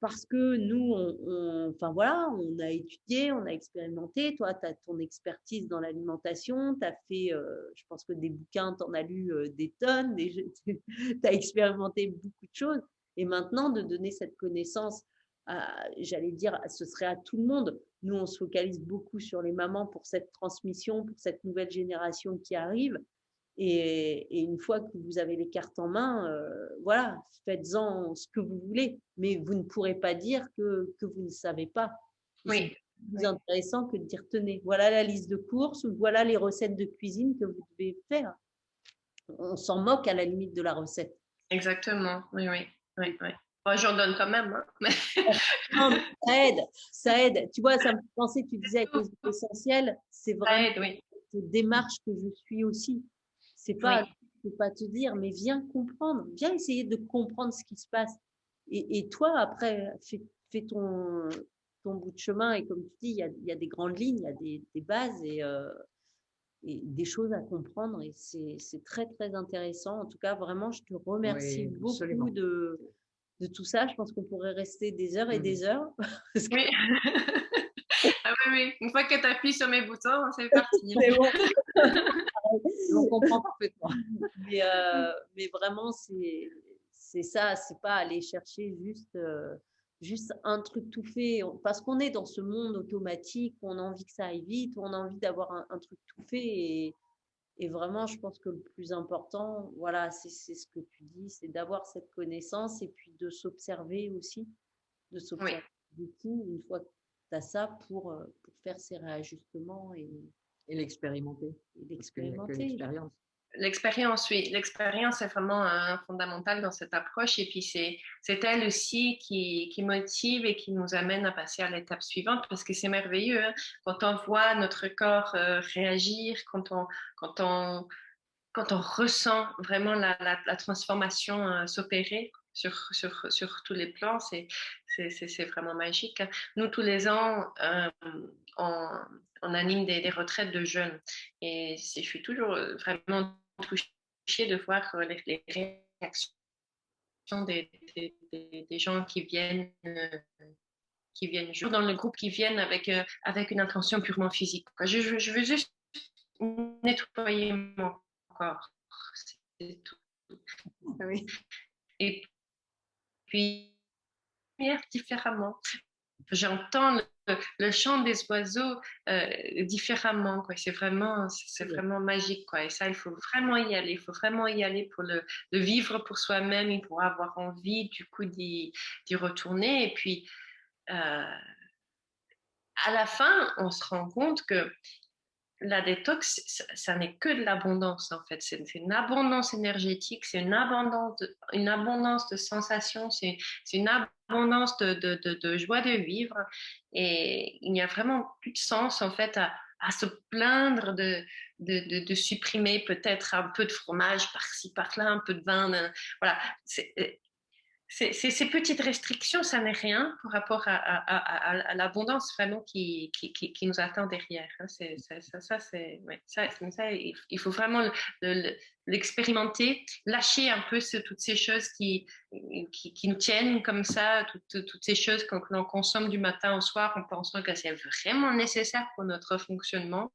parce que nous, enfin voilà, on a étudié, on a expérimenté. Toi, tu as ton expertise dans l'alimentation, tu as fait, je pense que des bouquins, tu en as lu des tonnes, tu as expérimenté beaucoup de choses. Et maintenant, de donner cette connaissance, j'allais dire, ce serait à tout le monde. Nous, on se focalise beaucoup sur les mamans pour cette transmission, pour cette nouvelle génération qui arrive. Et une fois que vous avez les cartes en main, voilà, faites-en ce que vous voulez. Mais vous ne pourrez pas dire que vous ne savez pas. Et c'est Oui. plus intéressant que de dire, tenez, voilà la liste de courses ou voilà les recettes de cuisine que vous devez faire. On s'en moque à la limite de la recette. Exactement. Oui, oui, oui, oui. Moi, j'en donne quand même, hein. Non, mais ça aide, ça aide. Tu vois, ça me fait penser, tu disais avec les huiles essentielles, c'est Ça vraiment aide, oui. cette démarche que je suis aussi. C'est pas, Oui. je peux pas te dire, mais viens comprendre, viens essayer de comprendre ce qui se passe. Et toi, après, fais ton bout de chemin. Et comme tu dis, il y a des grandes lignes, il y a des bases et des choses à comprendre. Et c'est très, très intéressant. En tout cas, vraiment, je te remercie Oui, beaucoup absolument. de tout ça. Je pense qu'on pourrait rester des heures et Mhm. des heures. Parce que Oui. Ah oui, oui. Une fois que tu appuies sur mes boutons, c'est parti. c'est bon. On comprend parfaitement. Mais vraiment, c'est ça, c'est pas aller chercher juste un truc tout fait. Parce qu'on est dans ce monde automatique, où on a envie que ça aille vite, où on a envie d'avoir un truc tout fait. Et vraiment, je pense que le plus important, voilà, c'est ce que tu dis, c'est d'avoir cette connaissance et puis de s'observer aussi, de Oui. s'observer beaucoup une fois que tu as ça pour faire ces réajustements Et l'expérimenter. et Parce qu'il n'y a que l'expérimenter. l'expérience. L'expérience, oui. L'expérience est vraiment fondamentale dans cette approche. Et puis, c'est elle aussi qui motive et qui nous amène à passer à l'étape suivante parce que c'est merveilleux, hein, quand on voit notre corps réagir, quand on, quand on ressent vraiment la transformation s'opérer sur tous les plans, c'est vraiment magique. Nous, tous les ans, on, on anime des retraites de jeunes. Et je suis toujours vraiment touchée de voir les réactions des gens qui viennent jouer dans le groupe, qui viennent avec une intention purement physique. Je veux juste nettoyer mon corps. C'est tout. Ah oui. Et puis, différemment. J'entends le chant des oiseaux différemment, quoi. C'est vraiment magique, quoi. Et ça, il faut vraiment y aller. Il faut vraiment y aller pour le vivre pour soi-même et pour avoir envie, du coup, d'y retourner. Et puis, à la fin, on se rend compte que la détox, ça n'est que de l'abondance en fait. C'est une abondance énergétique, c'est une abondance de sensations, c'est une abondance de joie de vivre. Et il n'y a vraiment plus de sens en fait à se plaindre de supprimer peut-être un peu de fromage par-ci, par-là, un peu de vin. Voilà. ces petites restrictions, ça n'est rien par rapport à l'abondance vraiment qui nous attend derrière. Il faut vraiment l'expérimenter, lâcher un peu toutes ces choses qui nous tiennent comme ça, toutes ces choses que l'on consomme du matin au soir en pensant que c'est vraiment nécessaire pour notre fonctionnement.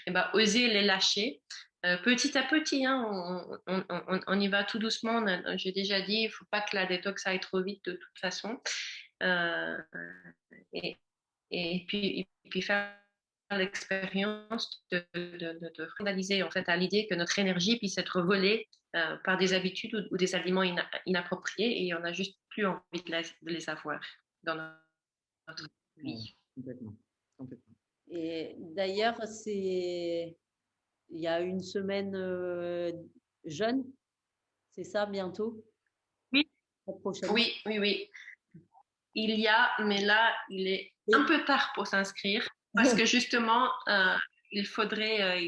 Et ben, oser les lâcher. Petit à petit, hein, on y va tout doucement. J'ai déjà dit, il ne faut pas que la détox aille trop vite de toute façon. Et puis faire l'expérience de réaliser en fait à l'idée que notre énergie puisse être volée par des habitudes ou des aliments inappropriés et on n'a juste plus envie de les avoir dans notre vie. Complètement. Complètement. Et d'ailleurs, il y a une semaine jeune, c'est ça, bientôt? Oui. La prochaine. Oui. Il y a, mais là, il est un peu tard pour s'inscrire parce que justement, il faudrait,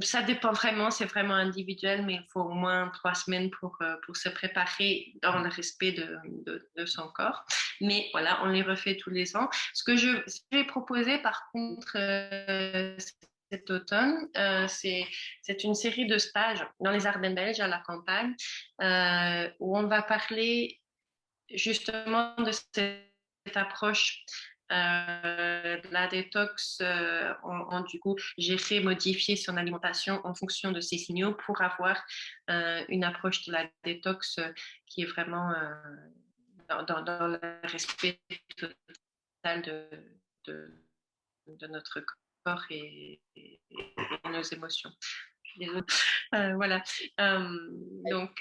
ça dépend vraiment, c'est vraiment individuel, mais il faut au moins 3 semaines pour se préparer dans le respect de son corps. Mais voilà, on les refait tous les ans. Ce que j'ai proposé, par contre, cet automne, c'est une série de stages dans les Ardennes belges, à la campagne, où on va parler justement de cette approche de la détox, du coup, gérer, modifier son alimentation en fonction de ses signaux pour avoir une approche de la détox qui est vraiment dans le respect total de notre corps et nos émotions. Voilà. Donc,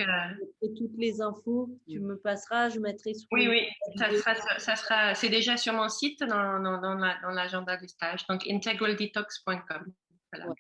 et toutes les infos, tu me passeras, je mettrai sur oui, ça sera, c'est déjà sur mon site dans l'agenda des stages, donc integraldetox.com. Voilà. Ouais.